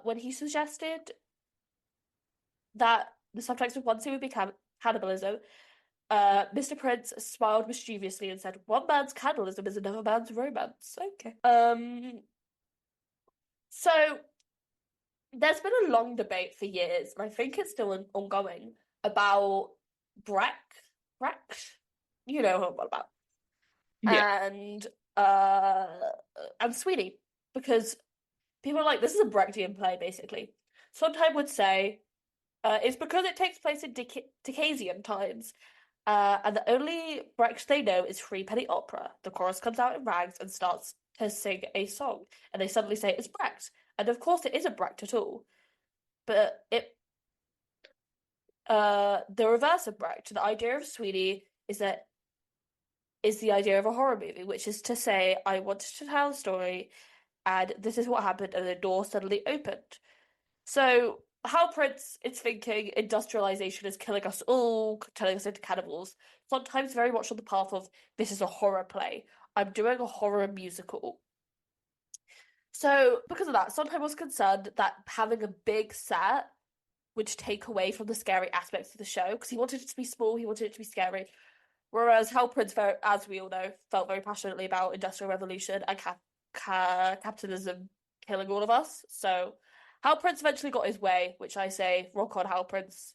When he suggested that the subtext of one scene would be cannibalism, Mr. Prince smiled mischievously and said, "One man's cannibalism is another man's romance." Okay. So there's been a long debate for years, and I think it's still ongoing, about Brecht. You know who I'm on about. Yeah. And Sweeney, because people are like, this is a Brechtian play, basically. Sondheim would say, it's because it takes place in Dickensian times, and the only Brecht they know is Threepenny Opera. The chorus comes out in rags and starts to sing a song, and they suddenly say it's Brecht. And of course it isn't Brecht at all. But the reverse of Brecht, the idea of Sweeney is the idea of a horror movie, which is to say, I wanted to tell a story, and this is what happened, and the door suddenly opened. So Hal Prince is thinking industrialization is killing us all, turning us into cannibals. Sometimes very much on the path of, this is a horror play. I'm doing a horror musical. So because of that, Sondheim was concerned that having a big set would take away from the scary aspects of the show, because he wanted it to be small, he wanted it to be scary. Whereas Hal Prince, as we all know, felt very passionately about Industrial Revolution and capitalism killing all of us. So Hal Prince eventually got his way, which I say, rock on, Hal Prince.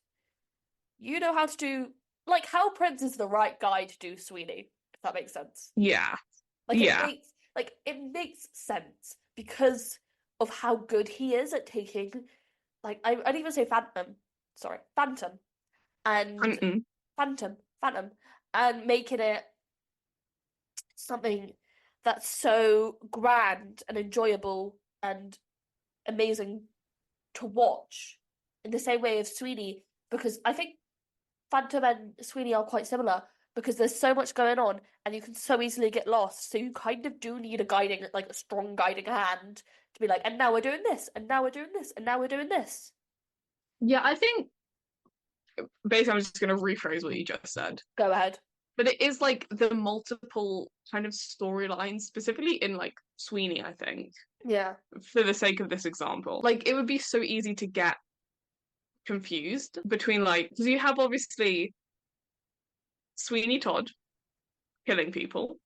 You know how to do... Like, Hal Prince is the right guy to do Sweeney, if that makes sense. Yeah. Like, Yeah. it makes sense because of how good he is at taking... Like, I'd even say Phantom. Sorry, Phantom. And... Phantom. And making it something that's so grand and enjoyable and amazing to watch in the same way of Sweeney, because I think Phantom and Sweeney are quite similar because there's so much going on and you can so easily get lost. So you kind of do need a strong guiding hand to be like, and now we're doing this, and now we're doing this, and now we're doing this. Yeah, I think basically I'm just going to rephrase what you just said. Go ahead. But it is like the multiple kind of storylines, specifically in like Sweeney, I think. Yeah. For the sake of this example. Like, it would be so easy to get confused between, like, because you have obviously Sweeney Todd killing people,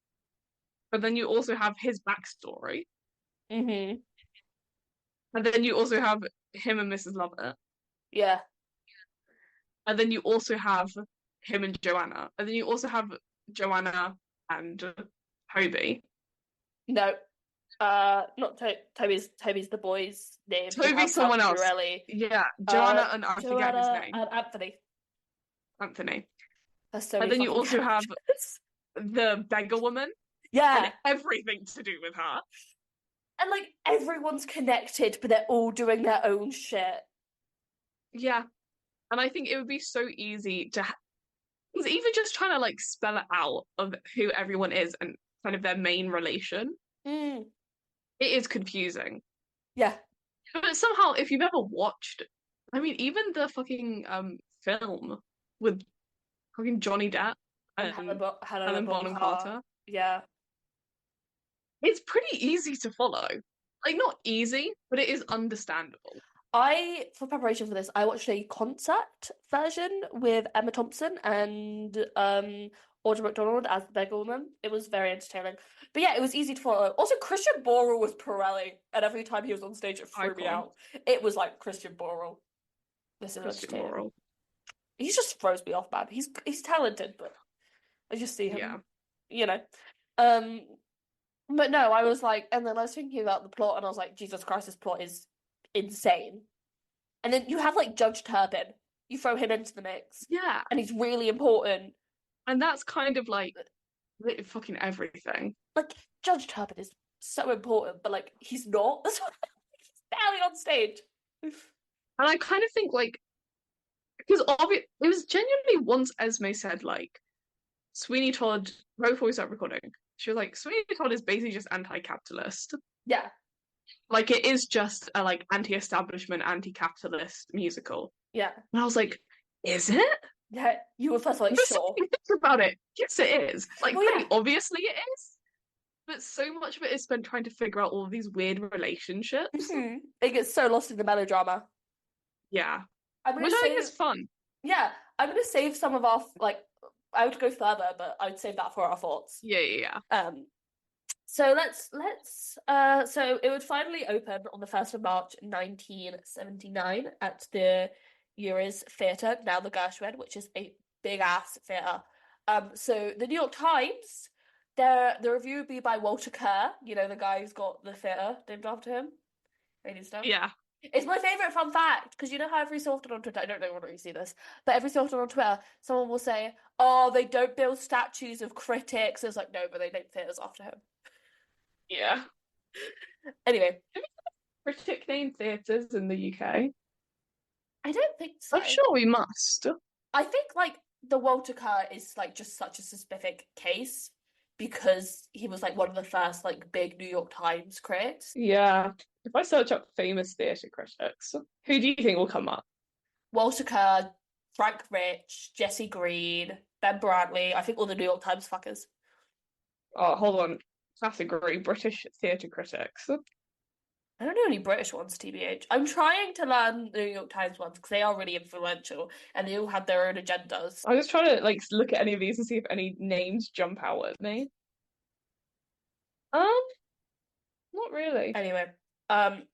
but then you also have his backstory. Mm-hmm. And then you also have him and Mrs. Lovett. Yeah. And then you also have him and Joanna. And then you also have Joanna and Toby. No. Not Toby's the boy's name. Toby's someone else. Really. Yeah, Joanna and I forget his name. And Anthony. That's so. And then you also have the beggar woman. Yeah. And everything to do with her. And like everyone's connected, but they're all doing their own shit. Yeah. And I think it would be so easy to because even just trying to like spell it out of who everyone is and kind of their main relation. It is confusing. Yeah. But somehow, if you've ever watched, I mean, even the fucking film with fucking Johnny Depp and Helen Bonham Carter. Yeah. It's pretty easy to follow. Like, not easy, but it is understandable. For preparation for this, I watched a concert version with Emma Thompson and Audra McDonald as the beggar woman. It was very entertaining. But yeah, it was easy to follow. Also, Christian Borle was Pirelli, and every time he was on stage, it threw me Icon. out. It was like Christian Borle. This is Christian entertaining. Moral. He just throws me off, man. He's talented, but I just see him, Yeah. you know. Um, but no, I was like, and then I was thinking about the plot, and I was like, Jesus Christ, this plot is insane. And then you have like Judge Turpin. You throw him into the mix, Yeah. and he's really important. And that's kind of like fucking everything. Like Judge Turpin is so important, but like he's not. That's what he's barely on stage. And I kind of think like because it was genuinely once Esme said like Sweeney Todd right before we started recording, she was like Sweeney Todd is basically just anti-capitalist. Yeah. Like it is just a like anti-establishment, anti-capitalist musical. Yeah. And I was like, is it? Yeah. You were first like, sure. Think about it. Yes, it is. Like well, pretty obviously it is. But so much of it is spent trying to figure out all of these weird relationships. Mm-hmm. It gets so lost in the melodrama. Yeah. Which I think is fun. Yeah. I'm gonna save some of our like I would go further, but I would save that for our thoughts. Yeah. So let's so it would finally open on the 1st of March 1979 at the Uris Theatre, now the Gershwin, which is a big ass theatre. So the New York Times, the review would be by Walter Kerr, you know, the guy who's got the theatre named after him. Radio stuff. Yeah. It's my favourite fun fact, because you know how every so often on Twitter, I don't know whether you see this, but every so often on Twitter, someone will say, oh, they don't build statues of critics. It's like, no, but they name theatres after him. Yeah. Anyway. Critic named theatres in the UK? I don't think so. I'm sure we must. I think, like, the Walter Kerr is, like, just such a specific case, because he was, like, one of the first, like, big New York Times critics. Yeah. If I search up famous theatre critics, who do you think will come up? Walter Kerr, Frank Rich, Jesse Green, Ben Brantley, I think all the New York Times fuckers. Oh, hold on. Category, British theatre critics. I don't know any British ones, TBH. I'm trying to learn the New York Times ones, because they are really influential, and they all have their own agendas. I'm just trying to, like, look at any of these and see if any names jump out at me. Not really. Anyway,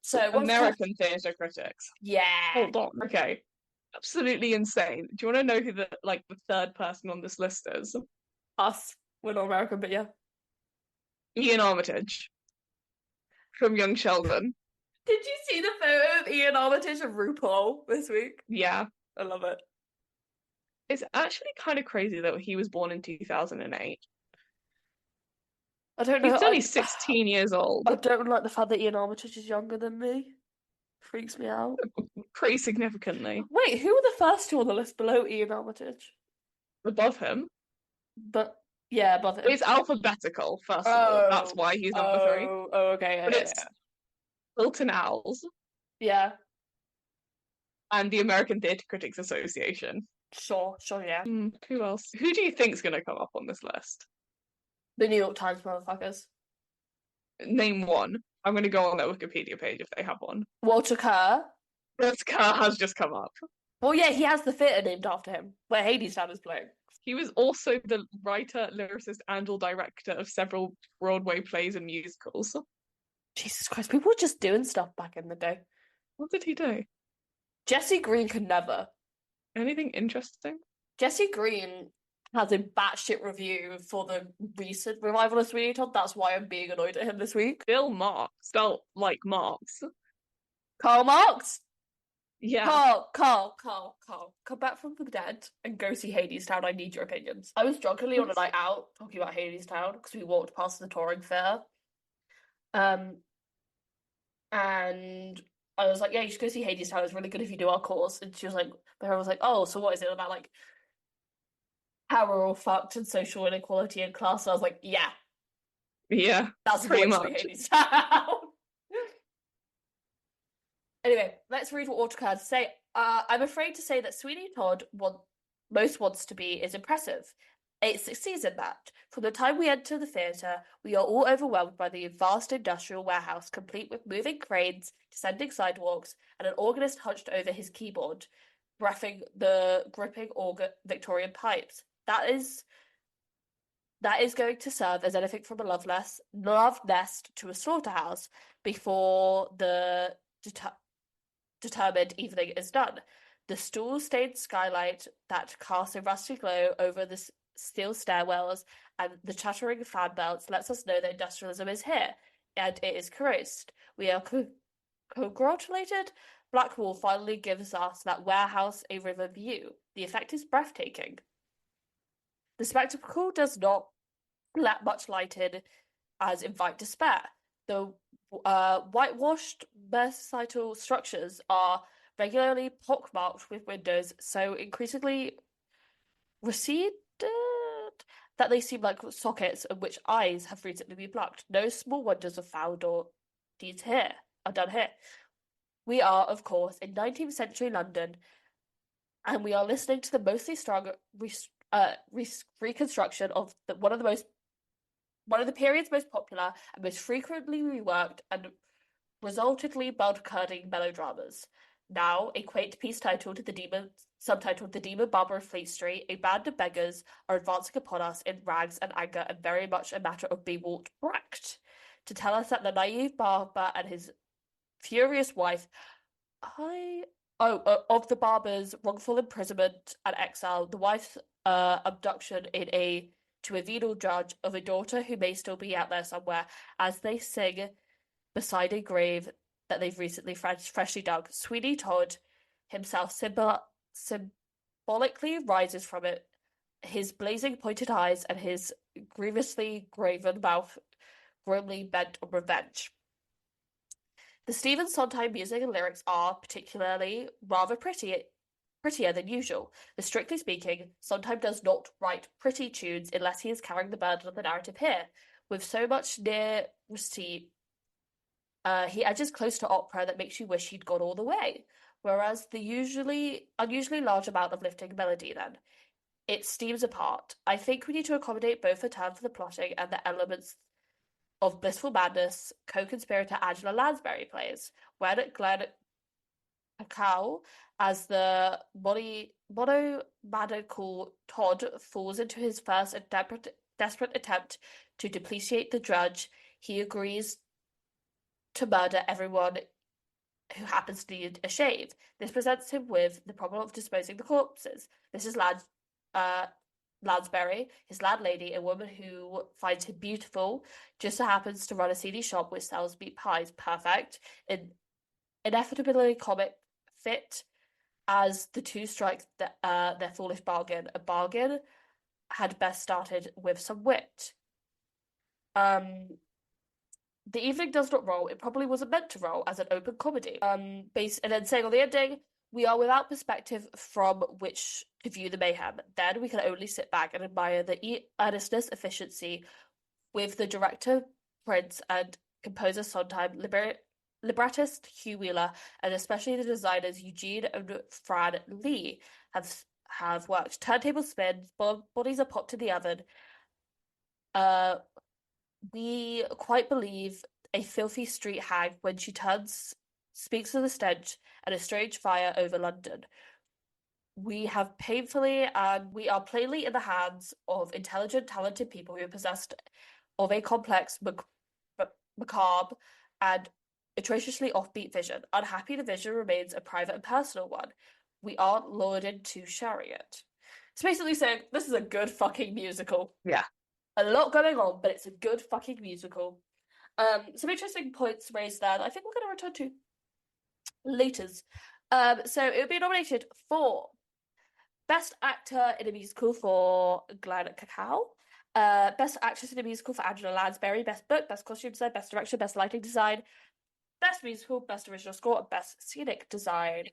so American theatre critics. Yeah. Hold on. Okay. Absolutely insane. Do you want to know who the third person on this list is? Us. We're not American, but yeah. Ian Armitage from Young Sheldon. Did you see the photo of Ian Armitage and RuPaul this week? Yeah. I love it. It's actually kind of crazy that he was born in 2008. I don't know. He's only 16 years old. I don't like the fact that Ian Armitage is younger than me. Freaks me out. Pretty significantly. Wait, who were the first two on the list below Ian Armitage? Above him. But yeah, above him. It's alphabetical, first of all. That's why he's number 3. Oh, okay. But it's Hilton Owls. Yeah. And the American Theatre Critics Association. Sure, yeah. Who else? Who do you think's going to come up on this list? The New York Times motherfuckers. Name one. I'm going to go on their Wikipedia page if they have one. Walter Kerr. Walter Kerr has just come up. Well, yeah, he has the theatre named after him, where Hadestown is playing. He was also the writer, lyricist, and or director of several Broadway plays and musicals. Jesus Christ, people were just doing stuff back in the day. What did he do? Jesse Green could never. Anything interesting? Jesse Green has a batshit review for the recent revival of Sweeney Todd. That's why I'm being annoyed at him this week. Bill Marx, spelled like Marx. Karl Marx? Yeah. Carl, come back from the dead and go see Hadestown. I need your opinions. I was drunkenly on a night out talking about Hadestown because we walked past the touring fair. And I was like, yeah, you should go see Hadestown. It's really good if you do our course. And she was like, Sarah was like, oh, so what is it about, like, how we're all fucked and social inequality and class? And I was like, yeah. Yeah, that's pretty much. Hadestown. Anyway, let's read what Walter Kerr had to say. I'm afraid to say that Sweeney Todd, what most wants to be, is impressive. It succeeds in that. From the time we enter the theatre, we are all overwhelmed by the vast industrial warehouse, complete with moving cranes, descending sidewalks, and an organist hunched over his keyboard, breathing the gripping Victorian pipes. That is that is going to serve as anything from a love nest to a slaughterhouse before the determined evening is done. The stool-stained skylight that casts a rusty glow over the steel stairwells and the chattering fan belts lets us know that industrialism is here, and it is corrosed. We are congratulated. Blackwall finally gives us that warehouse a river view. The effect is breathtaking. The spectacle does not let much light in as invite despair. The whitewashed mercantile structures are regularly pockmarked with windows so increasingly receded that they seem like sockets in which eyes have recently been plucked. No small wonders are found or deeds here are done here. We are, of course, in 19th century London, and we are listening to the mostly strong reconstruction of one of the period's most popular and most frequently reworked and resultantly blood-curdling melodramas. Now, a quaint piece subtitled The Demon Barber of Fleet Street, a band of beggars are advancing upon us in rags and anger and very much a matter of bewalt Brecht, to tell us that the naive barber and his furious wife, of the barber's wrongful imprisonment and exile, the wife's abduction to a venal judge of a daughter who may still be out there somewhere, as they sing beside a grave that they've recently freshly dug. Sweeney Todd himself symbolically rises from it, his blazing pointed eyes and his grievously graven mouth grimly bent on revenge. The Stephen Sondheim music and lyrics are particularly rather prettier than usual. But strictly speaking, Sondheim does not write pretty tunes unless he is carrying the burden of the narrative here. With so much near receipt, he edges close to opera that makes you wish he'd gone all the way. Whereas the unusually large amount of lifting melody then, it steams apart. I think we need to accommodate both the turn for the plotting and the elements of blissful madness co-conspirator Angela Lansbury plays, when Glenn Cacao, as the monomaniacal Todd, falls into his first and desperate attempt to depreciate the judge, he agrees to murder everyone who happens to need a shave. This presents him with the problem of disposing the corpses. This is Lansbury, his landlady, a woman who finds him beautiful, just so happens to run a seedy shop which sells meat pies. Perfect. Inevitably comic fit as the two strike their foolish bargain. A bargain had best started with some wit. The evening does not roll. It probably wasn't meant to roll as an open comedy. And then saying on the ending, we are without perspective from which to view the mayhem. Then we can only sit back and admire the earnestness, efficiency with the director, Prince, and composer Sondheim, librettist Hugh Wheeler, and especially the designers Eugene and Fran Lee have worked. Turntable spins, bodies are popped in the oven. We quite believe a filthy street hag when she speaks of the stench and a strange fire over London. We are plainly in the hands of intelligent, talented people who are possessed of a complex, macabre, and atrociously offbeat vision. Unhappy the vision remains a private and personal one. We aren't lured into sharing it. It's basically saying this is a good fucking musical. Yeah. A lot going on, but it's a good fucking musical. Some interesting points raised there that I think we're going to return to later. So it would be nominated for Best Actor in a Musical for Glenn Cacao, Best Actress in a Musical for Angela Lansbury, Best Book, Best Costume Design, Best Direction, Best Lighting Design, Best Musical, Best Original Score, and Best Scenic Design.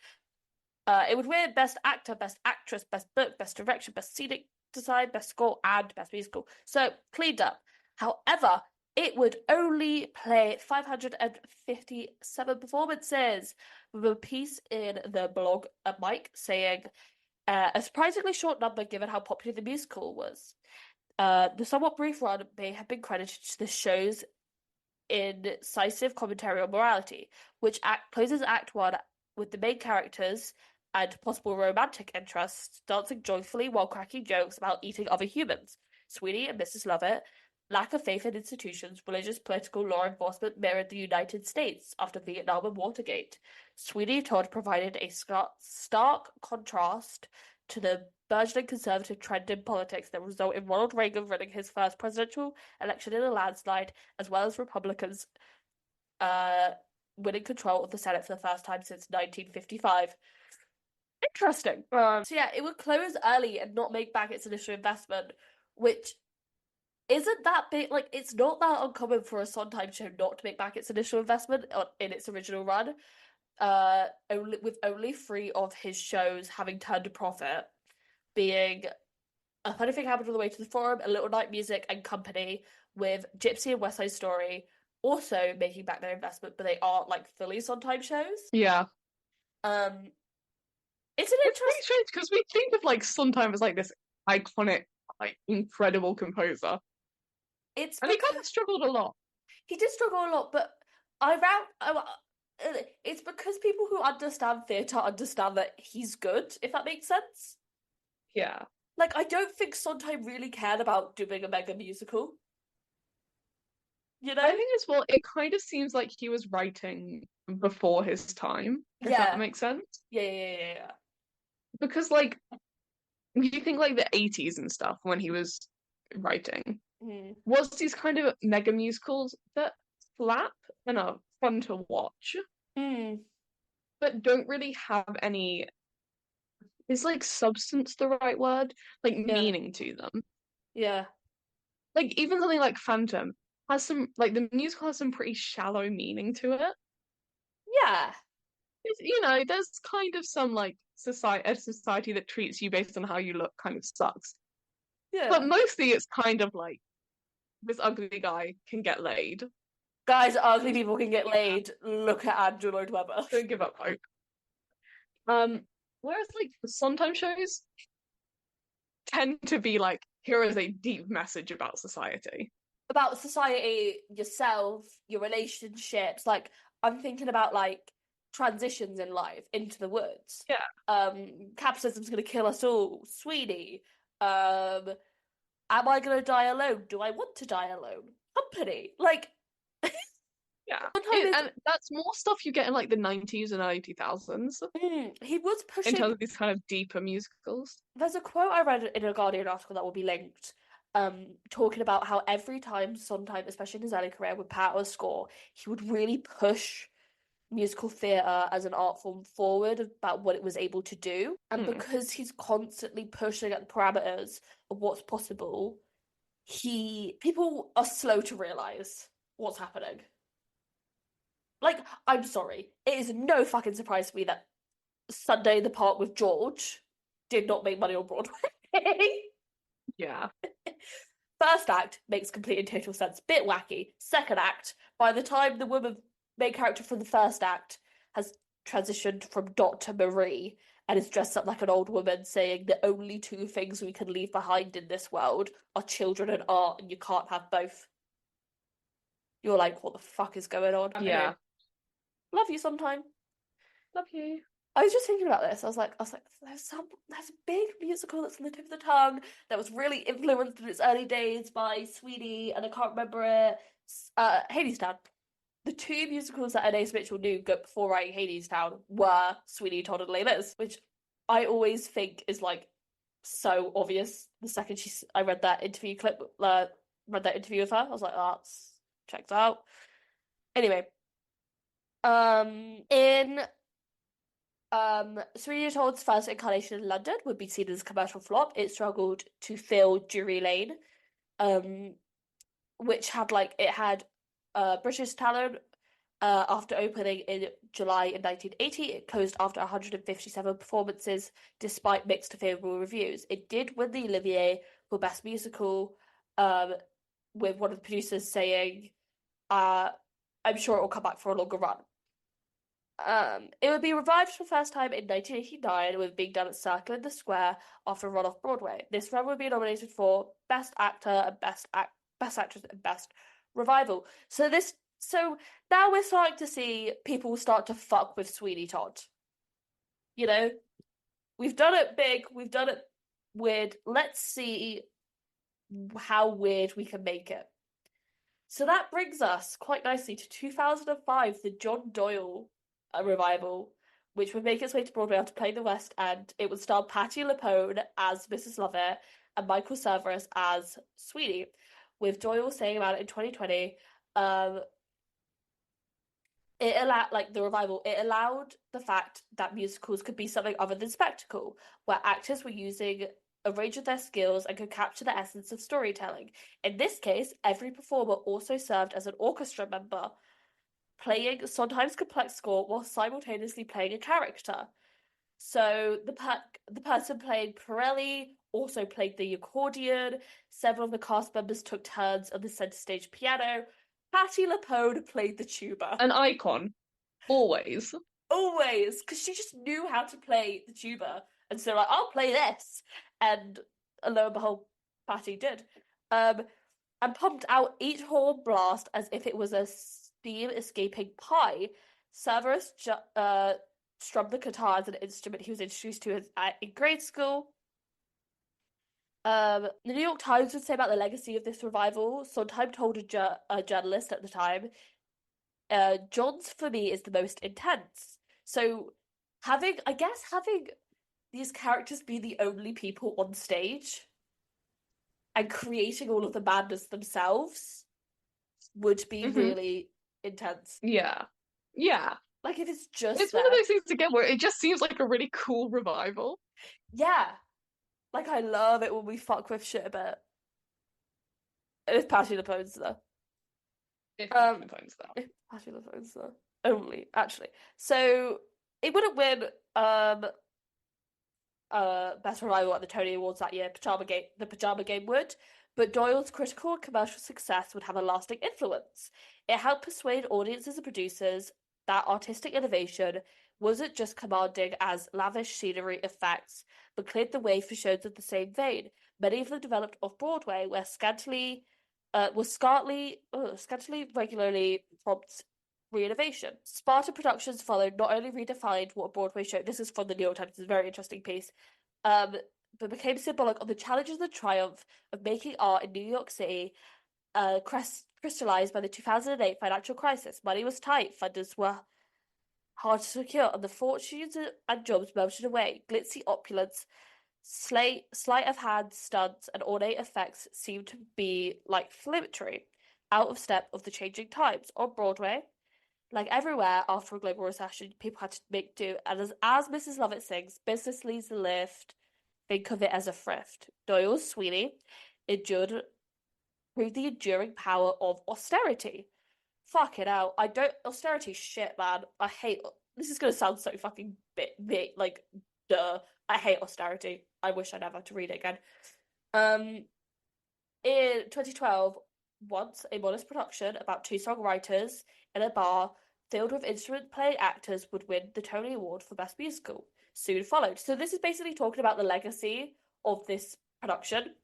It would win Best Actor, Best Actress, Best Book, Best Direction, Best Scenic Design, Best Score, and Best Musical. So, cleaned up. However, it would only play 557 performances, with a piece in the blog at Mike saying a surprisingly short number given how popular the musical was. The somewhat brief run may have been credited to the show's incisive commentary on morality, which closes Act 1 with the main characters and possible romantic interests dancing joyfully while cracking jokes about eating other humans. Sweeney and Mrs. Lovett. Lack of faith in institutions, religious, political, law enforcement mirrored the United States after Vietnam and Watergate. Sweeney Todd provided a stark contrast to the burgeoning conservative trend in politics that resulted in Ronald Reagan winning his first presidential election in a landslide, as well as Republicans winning control of the Senate for the first time since 1955. Interesting. So yeah, it would close early and not make back its initial investment, which isn't that big. Like, it's not that uncommon for a Sondheim show not to make back its initial investment in its original run. Only 3 of his shows having turned a profit, being A Funny Thing Happened on the Way to the Forum, A Little Night Music, and Company, with Gypsy and West Side Story also making back their investment, but they aren't like fully Sondheim shows. Yeah. It's an It's really strange because we think of like Sondheim as like this iconic, like incredible composer. And he kind of struggled a lot. He did struggle a lot, but it's because people who understand theatre understand that he's good, if that makes sense. Yeah. Like, I don't think Sondheim really cared about doing a mega musical. You know? I think as well, it kind of seems like he was writing before his time, if that makes sense. Yeah. Because, like, you think, like, the 80s and stuff, when he was writing, was these kind of mega musicals that slap and are fun to watch, but don't really have any... Is, like, substance the right word? Like, meaning to them. Yeah. Like, even something like Phantom has some, like, the musical has some pretty shallow meaning to it. Yeah. You know, there's kind of some, like, a society that treats you based on how you look kind of sucks. Yeah. But mostly it's kind of like, this ugly guy can get laid. Guys, ugly people can get laid. Look at Andrew Lloyd Webber. Don't give up hope. Whereas, like, Sondheim shows tend to be like, here is a deep message about society. About society, yourself, your relationships. Like, I'm thinking about, like, transitions in life into the woods. Yeah. Capitalism's gonna kill us all. Sweeney. Am I gonna die alone? Do I want to die alone? Company. Like, yeah. And that's more stuff you get in like the 90s and early 2000s. He was pushing in terms of these kind of deeper musicals. There's a quote I read in a Guardian article that will be linked, talking about how every time Sondheim, especially in his early career, would put out a score, he would really push musical theatre as an art form forward about what it was able to do. And because he's constantly pushing at the parameters of what's possible, people are slow to realise what's happening. Like, I'm sorry, it is no fucking surprise to me that Sunday in the Park with George did not make money on Broadway. Yeah. First act makes complete and total sense. Bit wacky. Second act, by the time the main character from the first act has transitioned from Dot to Marie and is dressed up like an old woman, saying the only 2 things we can leave behind in this world are children and art, and you can't have both. You're like, what the fuck is going on? Yeah. Love you sometime. Love you. I was just thinking about this. I was like, there's a big musical that's on the tip of the tongue that was really influenced in its early days by Sweeney, and I can't remember it. Hadestown. The 2 musicals that Anais Mitchell knew before writing Hadestown were Sweeney Todd and Les Mis, which I always think is like so obvious. The second I read that interview clip, read that interview with her, I was like, oh, that's checked out. Anyway, in Sweeney Todd's first incarnation in London would be seen as a commercial flop. It struggled to fill Drury Lane, which had British talent. After opening in July in 1980, it closed after 157 performances, despite mixed to favourable reviews. It did win the Olivier for Best Musical, with one of the producers saying, I'm sure it will come back for a longer run. It would be revived for the first time in 1989, with being done at Circle in the Square after a run off Broadway. This run would be nominated for Best Actor and Best Actress and Best Revival. So now we're starting to see people start to fuck with Sweeney Todd. You know, we've done it big, we've done it weird. Let's see how weird we can make it. So that brings us quite nicely to 2005, the John Doyle revival, which would make its way to Broadway after playing the West End. It would star Patti LuPone as Mrs. Lovett and Michael Cerveris as Sweeney, with Doyle saying about it in 2020. It allowed, like the revival, it allowed the fact that musicals could be something other than spectacle, where actors were using a range of their skills and could capture the essence of storytelling. In this case, every performer also served as an orchestra member, playing Sondheim's complex score while simultaneously playing a character. So the person playing Pirelli also played the accordion. Several of the cast members took turns on the center stage piano. Patti LuPone played the tuba. An icon, always. Always, because she just knew how to play the tuba. And so, like, I'll play this. And lo and behold, Patti did. And pumped out each horn blast as if it was a steam escaping pie. Cerveris strummed the guitar as an instrument he was introduced to in grade school. The New York Times would say about the legacy of this revival. Sondheim told a journalist at the time, John's for me is the most intense. So having these characters be the only people on stage and creating all of the madness themselves would be really intense. Yeah. Yeah. Like if it's just It's one of those things again where it just seems like a really cool revival. Yeah. Like I love it when we fuck with shit a bit. If Patti LuPone's there. If Patti LuPone's there. If Patti LuPone's there. Only, actually. So it wouldn't win Best Revival at the Tony Awards that year. The Pajama Game would, but Doyle's critical and commercial success would have a lasting influence. It helped persuade audiences and producers that artistic innovation wasn't just commanding as lavish scenery effects, but cleared the way for shows of the same vein. Many of them developed off Broadway, where scantily regularly prompts re-innovation. Sparta Productions followed not only redefined what a Broadway show, this is from the New York Times, it's a very interesting piece, but became symbolic of the challenges and triumph of making art in New York City, crystallized by the 2008 financial crisis. Money was tight, funders were hard to secure, and the fortunes and jobs melted away. Glitzy opulence, sleight of hand stunts, and ornate effects seemed to be like flimmetry, out of step of the changing times. On Broadway, like everywhere after a global recession, people had to make do. And as Mrs. Lovett sings, business leaves the lift, think of it as a thrift. Doyle's Sweeney proved the enduring power of austerity. Fuck it out. Austerity shit, man. I hate, this is gonna sound so fucking bit like, duh. I hate austerity. I wish I never had to read it again. In 2012, once a modest production about two songwriters in a bar filled with instrument-playing actors would win the Tony Award for Best Musical. Soon followed. So this is basically talking about the legacy of this production,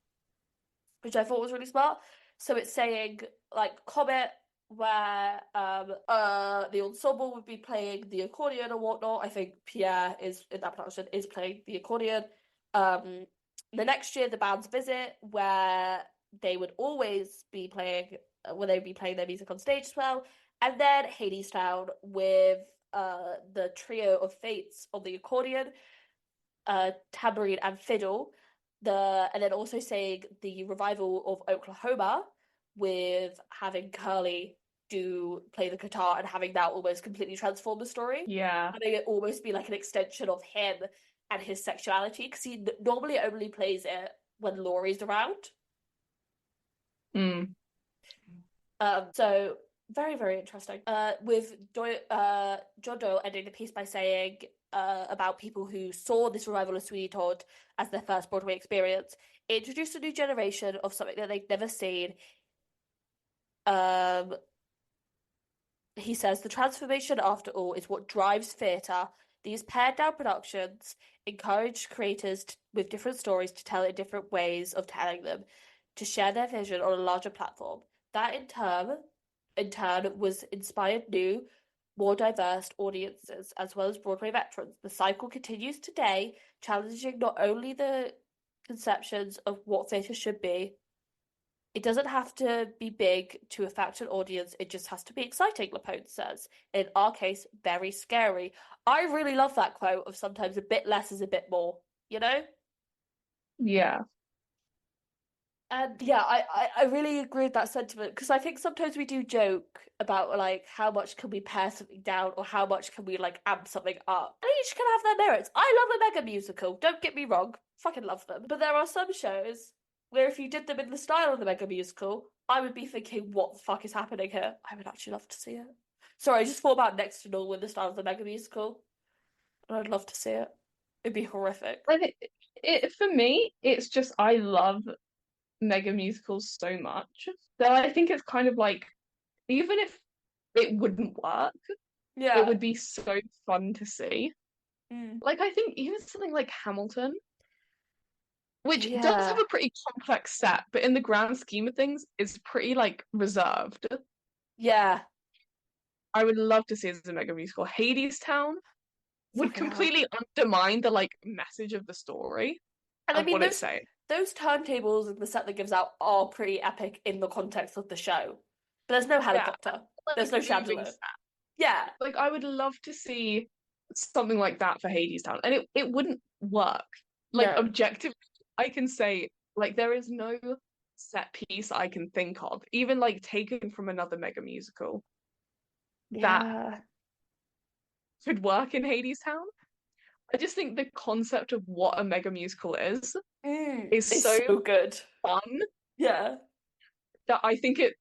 which I thought was really smart. So it's saying, like, Comet, where the ensemble would be playing the accordion and whatnot. I think Pierre is in that production is playing the accordion. The next year, the band's Visit, where they would always be playing, where they would be playing their music on stage as well. And then Hadestown with the trio of Fates on the accordion, tambourine and fiddle. And then also saying the revival of Oklahoma with having Curly play the guitar and having that almost completely transform the story. Yeah. Having it almost be like an extension of him and his sexuality, because he normally only plays it when Laurie's around. So very, very interesting. With John Doyle ending the piece by saying about people who saw this revival of Sweeney Todd as their first Broadway experience, it introduced a new generation of something that they'd never seen. He says, the transformation, after all, is what drives theatre. These pared-down productions encourage creators with different stories to tell in different ways of telling them, to share their vision on a larger platform. That, in turn, was inspired new, more diverse audiences, as well as Broadway veterans. The cycle continues today, challenging not only the conceptions of what theatre should be, It doesn't have to be big to affect an audience. It just has to be exciting, Lapone says. In our case, very scary. I really love that quote of sometimes a bit less is a bit more, you know? Yeah. And yeah, I really agree with that sentiment because I think sometimes we do joke about like how much can we pare something down or how much can we like amp something up. And each can have their merits. I love a mega musical, don't get me wrong, fucking love them. But there are some shows where if you did them in the style of the mega musical, I would be thinking, what the fuck is happening here? I would actually love to see it. Sorry, I just thought about Next to Normal in the style of the mega musical, and I'd love to see it. It'd be horrific. I think it for me, it's just I love mega musicals so much that I think it's kind of like even if it wouldn't work, it Yeah. would be so fun to see. Mm. Like I think even something like Hamilton, which does have Yeah. a pretty complex set, but in the grand scheme of things is pretty like reserved. Yeah. I would love to see it as a mega musical. Hadestown would Fucking hell. completely undermine the like message of the story And I of mean what it's saying. those turntables and the set that gives out are pretty epic in the context of the show. But there's no Yeah, helicopter. There's like no moving chandelier. set. Yeah. Like I would love to see something like that for Hadestown, and it wouldn't work. Like No. objectively, I can say like there is no set piece I can think of, even like taken from another mega musical that Yeah. could work in Hadestown. I just think the concept of what a mega musical is It's so so good. fun Yeah. that I think it.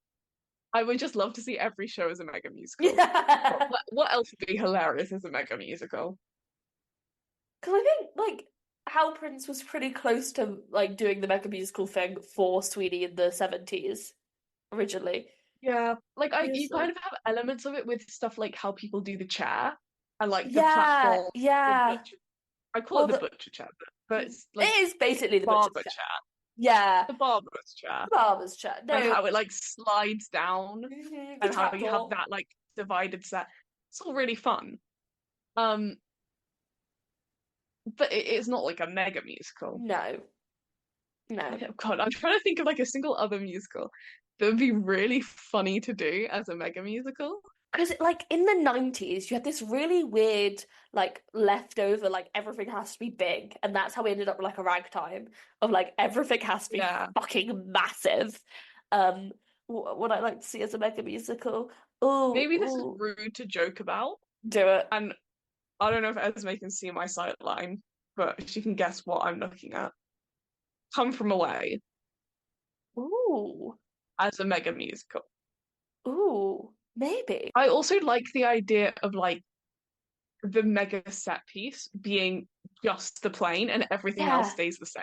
I would just love to see every show as a mega musical. Yeah. What else would be hilarious as a mega musical? Because I think like Hal Prince was pretty close to like doing the mega musical thing for Sweeney in the 70s originally. Yeah, like you Yes. kind of have elements of it with stuff like how people do the chair and like the Yeah, platform, the yeah. butcher. I call Or it the the butcher chair, but it's like it is basically the butcher's barber chair. chair, Yeah. the barber's chair, Barber's chair. and No. how it like slides down The and how you have trapdoor. that like divided set. It's all really fun. Um, but it's not like a mega musical. No. No. God, I'm trying to think of like a single other musical that would be really funny to do as a mega musical. Because like in the 90s, you had this really weird, like leftover, like everything has to be big. And that's how we ended up with like a ragtime of like everything has to be Yeah. fucking massive. What I like to see as a mega musical. Oh, Maybe this is oh, rude to joke about, do it. and I don't know if Esme can see my sight line, but she can guess what I'm looking at. Come From Away Ooh, as a mega musical. ooh, maybe. I also like the idea of like the mega set piece being just the plane and everything else Yeah, stays the same.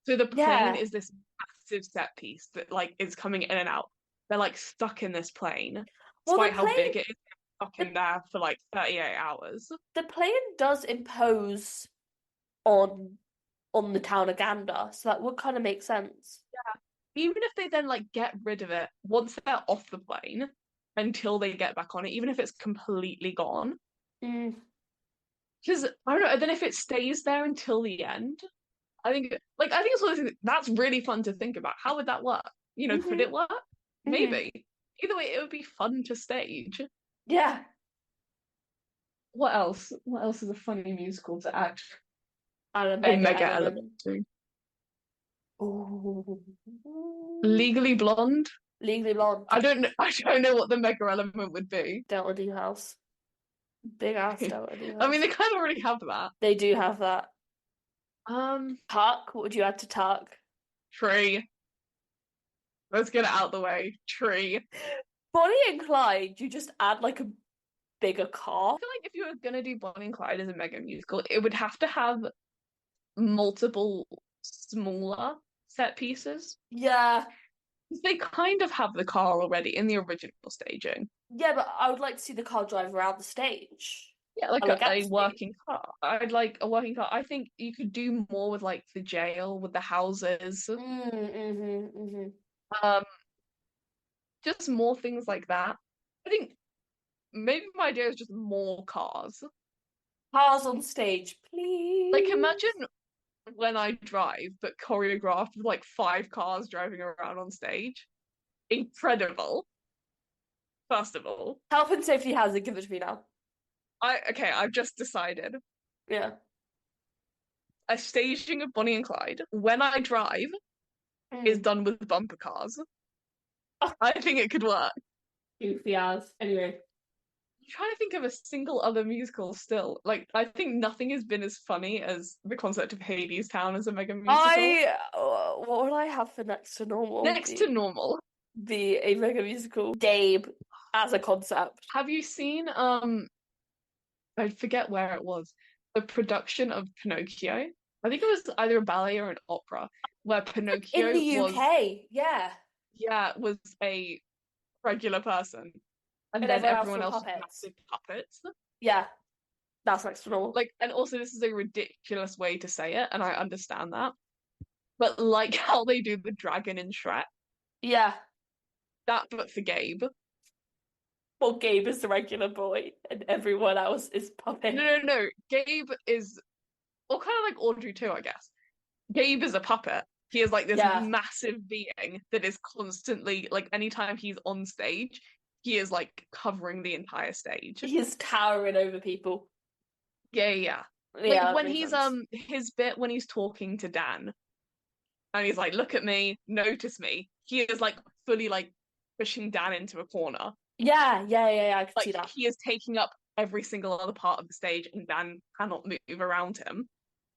So the plane yeah. is this massive set piece that like is coming in and out. They're like stuck in this plane, Well, despite how big it is, stuck the in there for like 38 hours. the plane does impose on the town of Gander, so that would kind of make sense. Even if they then like get rid of it once they're off the plane until they get back on it, even if it's completely gone. Mm, Because I don't know, then if it stays there until the end, I think it's one of the things that's really fun to think about. How would that work? You know, could hmm it work? hmm Maybe. Either way, it would be fun to stage. Yeah. What else? What else is a funny musical to act And a a mega mega element element. to? Ooh. Legally Blonde? Legally Blonde. I don't know what the mega element would be. Delta D House. Big ass Delta D I mean House. they kind of already have that. They do have that. Um Tuck, what would you add to Tuck? Tree. Let's get it out the way. Tree. Bonnie and Clyde, you just add like a bigger car. I feel like if you were gonna do Bonnie and Clyde as a mega musical, it would have to have multiple smaller set pieces. Yeah. They kind of have the car already in the original staging. Yeah, but I would like to see the car drive around the stage. Yeah, like Like a Gatsby. working car. I'd like a working car. I think you could do more with like the jail, with the houses. Mm-hmm. Um, just more things like that. I think maybe my idea is just more cars. Cars on stage, Like please. When I Drive, but choreographed with like 5 cars driving around on stage. Incredible. First of all, Health and safety hazard, give it to me now. I've just decided Yeah. a staging of Bonnie and Clyde, When I Drive, is Mm. done with bumper cars. Oh, I think it could work. goofy ass. Anyway. I'm trying to think of a single other musical still. Like, I think nothing has been as funny as the concept of Hades Town as a mega musical. What would I have for next to normal? Next to normal. Be a mega musical. Gabe as a concept. Have you seen I forget where it was, the production of Pinocchio? I think it was either a ballet or an opera where In the Pinocchio UK, yeah. was a regular person, and And then everyone else everyone were else was puppets. massive puppets. Yeah, that's next to normal. Like, and also this is a ridiculous way to say it, and I understand that. But like how they do the dragon in Shrek, Yeah. that but for Gabe. Well, Gabe is the regular boy, and everyone else is puppet. No. Gabe is, well, kind of like Audrey too, I guess. Gabe is a puppet. He is like this Yeah. massive being that is constantly like anytime he's on stage, he is like covering the entire stage. He's towering over people. Yeah. Yeah, Like when makes he's sense. his bit when he's talking to Dan and he's like, look at me, notice me. He is like fully like pushing Dan into a corner. Yeah, I can Like see that. he is taking up every single other part of the stage and Dan cannot move around him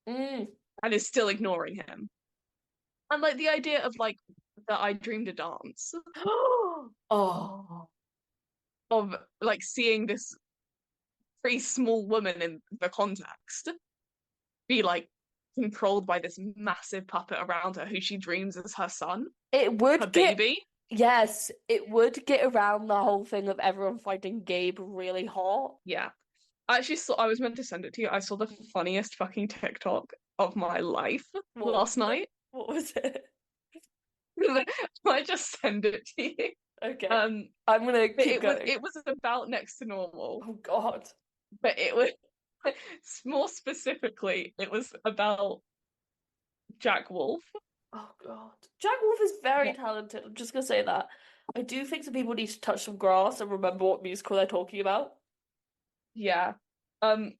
Mm. and is still ignoring him. And like the idea of like that I dreamed a dance Oh. of like seeing this very small woman in the context be like controlled by this massive puppet around her who she dreams as her son, It her would get, baby. yes, it would get around the whole thing of everyone finding Gabe really hot. Yeah. I actually saw, I was meant to send it to you. I saw the funniest fucking TikTok of my life What last was it? night. What was it? I just send it to you. Okay. Um, I'm gonna but keep going. it was about next to normal, Oh God. but it was more specifically, it was about Jack Wolf. Oh God. Jack Wolf is very Yeah. talented. I'm just gonna say that. I do think some people need to touch some grass and remember what musical they're talking about. Yeah. Um,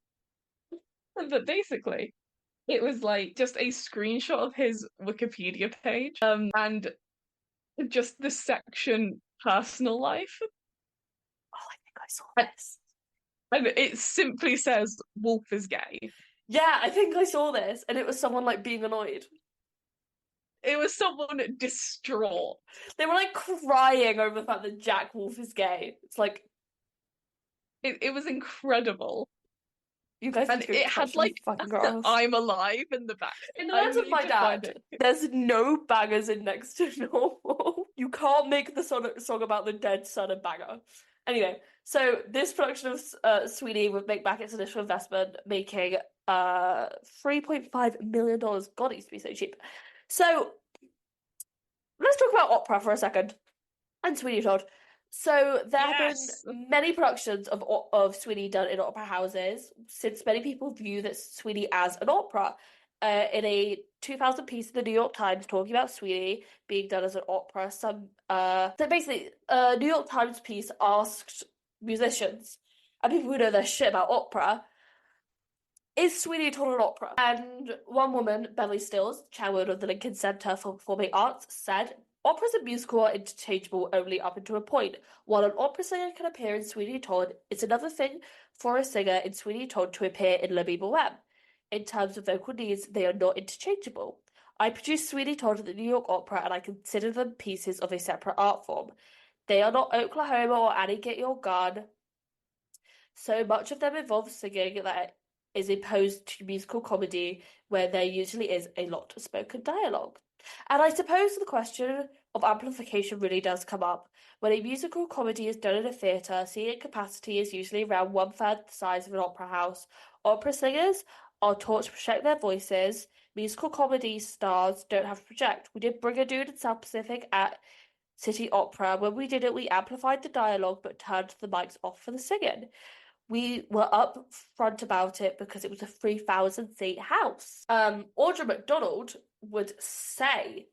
but basically, it was like just a screenshot of his Wikipedia page, and just the section personal life. Oh, I think I saw And, this. and it simply says Wolf is gay. Yeah, I think I saw this, and it was someone like being annoyed. It was someone distraught. They were like crying over the fact that Jack Wolf is gay. It's like It was incredible. you guys And need to it touch had some like fucking grass. I'm alive in the back. In the I words of need my to find dad, it. there's no bangers in Next to Normal. You can't make the song about the dead son a banger. Anyway, so this production of Sweeney would make back its initial investment, making $3.5 million. God, it used to be so cheap. So let's talk about opera for a second and Sweeney Todd. So there have Yes. been many productions of Sweeney done in opera houses, since many people view that Sweeney as an opera. In a 2000 piece in the New York Times talking about Sweeney being done as an opera, so basically a New York Times piece asked musicians and people who know their shit about opera, is Sweeney Todd an opera? And one woman, Beverly Stills, chairwoman of the Lincoln Center for Performing Arts, said, operas and musicals are interchangeable only up until a point. While an opera singer can appear in Sweeney Todd, it's another thing for a singer in Sweeney Todd to appear in La Boheme. In terms of vocal needs, they are not interchangeable. I produced Sweeney Todd at the New York Opera, and I consider them pieces of a separate art form. They are not Oklahoma or Annie Get Your Gun. So much of them involve singing that is opposed to musical comedy, where there usually is a lot of spoken dialogue. And I suppose the question of amplification really does come up. When a musical comedy is done in a theatre, seating capacity is usually around 1/3 the size of an opera house. Opera singers are taught to project their voices. Musical comedy stars don't have to project. We did Brigadoon in South Pacific at City Opera. When we did it, we amplified the dialogue but turned the mics off for the singing. We were upfront about it because it was a 3,000-seat house. Audra McDonald would say,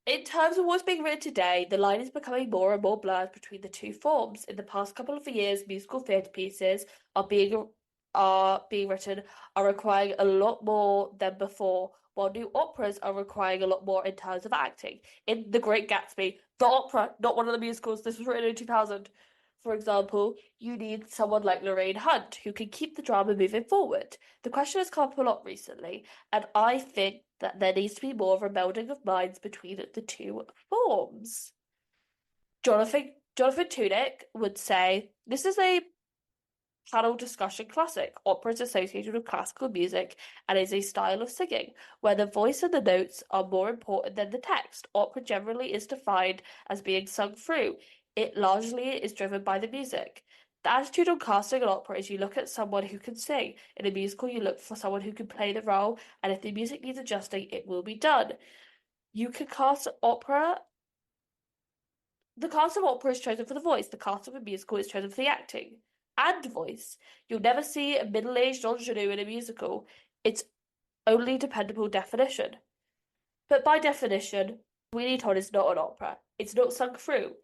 in terms of what's being written today, the line is becoming more and more blurred between the two forms. In the past couple of years, musical theatre pieces are being written are requiring a lot more than before, while new operas are requiring a lot more in terms of acting. In The Great Gatsby, the opera, not one of the musicals, this was written in 2000. For example, you need someone like Lorraine Hunt who can keep the drama moving forward. The question has come up a lot recently, and I think that there needs to be more of a melding of minds between the two forms. Jonathan Tunick would say, this is a panel discussion classic. Opera is associated with classical music and is a style of singing where the voice and the notes are more important than the text. Opera generally is defined as being sung through. It largely is driven by the music. The attitude on casting an opera is you look at someone who can sing. In a musical, you look for someone who can play the role, and if the music needs adjusting, it will be done. You can cast opera. The cast of opera is chosen for the voice. The cast of a musical is chosen for the acting and voice. You'll never see a middle-aged ingenue in a musical. It's only dependable definition. But by definition, Sweeney Todd is not an opera. It's not sung through.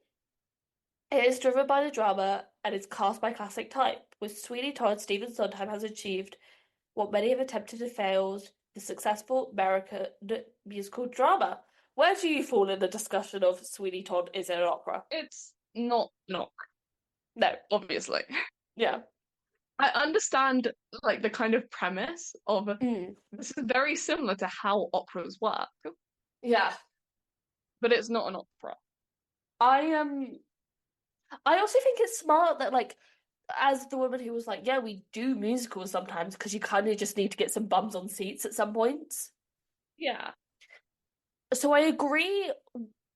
It is driven by the drama and is cast by classic type. With Sweeney Todd, Stephen Sondheim has achieved what many have attempted to fail, the successful American musical drama. Where do you fall in the discussion of Sweeney Todd is an opera? It's not. No. Obviously. Yeah. I understand like the kind of premise of this is very similar to how operas work, Yeah. but it's not an opera. I also think it's smart that, like, as the woman who was like, yeah, we do musicals sometimes because you kind of just need to get some bums on seats at some points. Yeah. So I agree.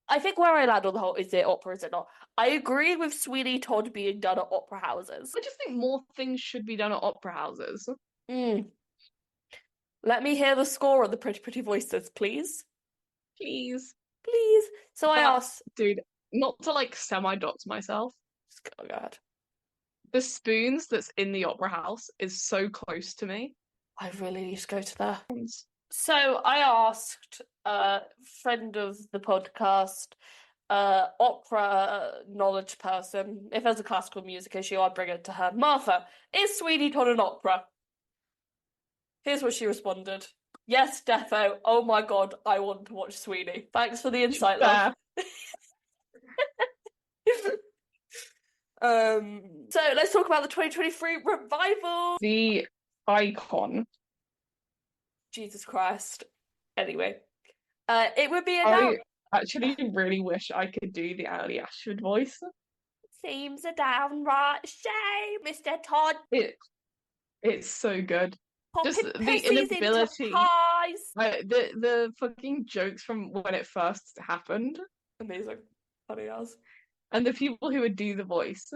I think where I land on the whole is it opera, is it not? I agree with Sweeney Todd being done at opera houses. I just think more things should be done at opera houses. Let me hear the score of the Pretty Pretty Voices, please. Please. Please. So I asked, dude, not to like semi-dox myself. Oh God. The Spoons that's in the opera house is so close to me. I really need to go to there. So I asked a friend of the podcast, opera knowledge person, if there's a classical music issue, I'd bring it to her. Martha, is Sweeney Todd an opera? Here's what she responded. Yes, defo. Oh my God, I want to watch Sweeney. Thanks for the insight, love. So let's talk about the 2023 revival. The icon. Jesus Christ. Anyway, it would be announced. I actually really wish I could do the Ali Ashford voice. Seems a downright shame, Mr. Todd. It's so good. Popping just the inability. Like, the fucking jokes from when it first happened. Amazing. Funny as. And the people who would do the voice.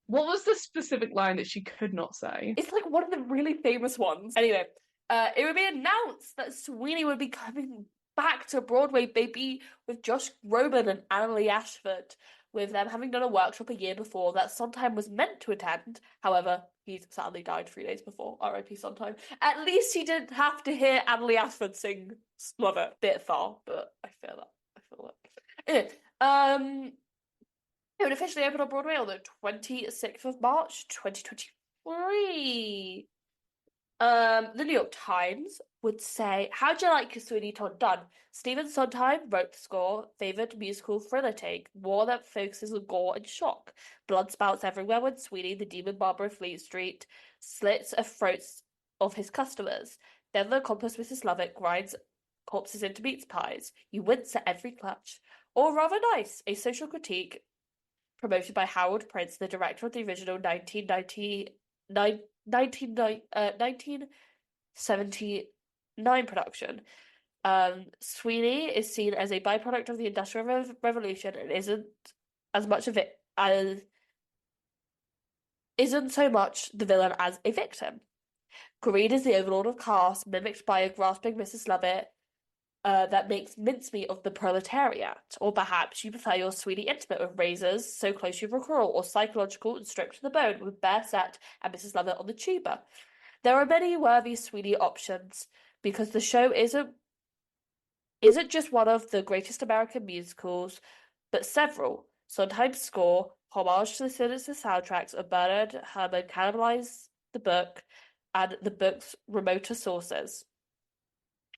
What was the specific line that she could not say? It's like one of the really famous ones. Anyway, it would be announced that Sweeney would be coming back to Broadway, baby, with Josh Groban and Annalie Ashford, with them having done a workshop a year before that Sondheim was meant to attend. However, he's sadly died 3 days before. R.I.P. Sondheim. At least he didn't have to hear Annalie Ashford sing Love It. Bit far, but I feel that. Anyway, it would officially open on Broadway on the 26th of March, 2023. The New York Times would say, how do you like your Sweeney Todd done? Stephen Sondheim wrote the score, favoured musical thriller take, war that focuses on gore and shock. Blood spouts everywhere when Sweeney, the demon barber of Fleet Street, slits the throats of his customers. Then the accomplice Mrs. Lovett grinds corpses into meat pies. You wince at every clutch. Or Rather Nice, a social critique promoted by Howard Prince, the director of the original 1979 production. Sweeney is seen as a byproduct of the Industrial Revolution and isn't so much the villain as a victim. Greed is the overlord of caste, mimicked by a grasping Mrs. Lovett. that makes mincemeat of the proletariat. Or perhaps you prefer your Sweeney intimate with razors so close you recoil, or psychological and stripped to the bone with Bear Set and Mrs. Lovett on the tuba. There are many worthy Sweeney options because the show isn't just one of the greatest American musicals, but several. Sondheim's score, homage to the sinister soundtracks of Bernard Herrmann cannibalize the book and the book's remoter sources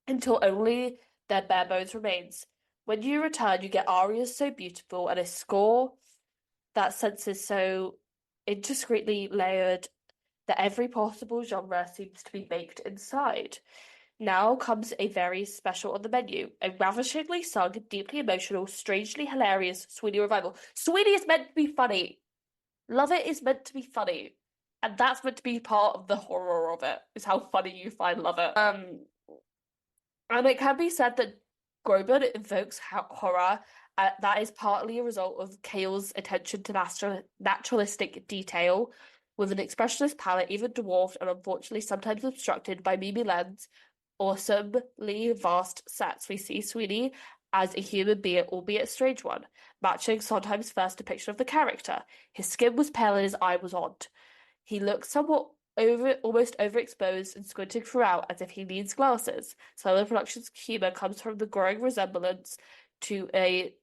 until only their bare bones remains. When you return, you get arias so beautiful and a score that senses so indiscreetly layered that every possible genre seems to be baked inside. Now comes a very special on the menu, a ravishingly sung, deeply emotional, strangely hilarious Sweeney revival. Sweeney is meant to be funny. Love It is meant to be funny. And that's meant to be part of the horror of it, is how funny you find Love It. And it can be said that Groban invokes horror. That is partly a result of Cale's attention to naturalistic detail, with an expressionist palette even dwarfed and unfortunately sometimes obstructed by Mimi Len's awesomely vast sets. We see Sweeney as a human being, albeit a strange one, matching Sondheim's first depiction of the character. His skin was pale and his eye was odd. He looks somewhat almost overexposed and squinting throughout as if he needs glasses. Some of the production's humor comes from the growing resemblance to a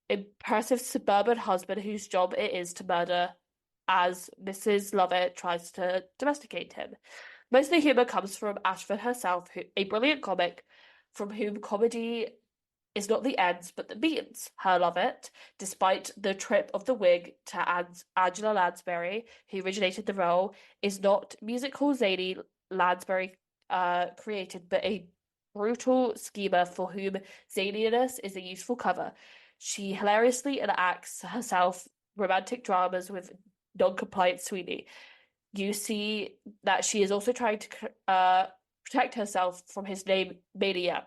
impressive suburban husband whose job it is to murder as Mrs. Lovett tries to domesticate him. Most of the humor comes from Ashford herself, a brilliant comic from whom comedy is not the ends but the means. Her Lovett, despite the trip of the wig to Angela Lansbury, who originated the role, is not musical zany Lansbury created, but a brutal schemer for whom zaniness is a useful cover. She hilariously enacts herself romantic dramas with non-compliant Sweeney. You see that she is also trying to protect herself from his name Mania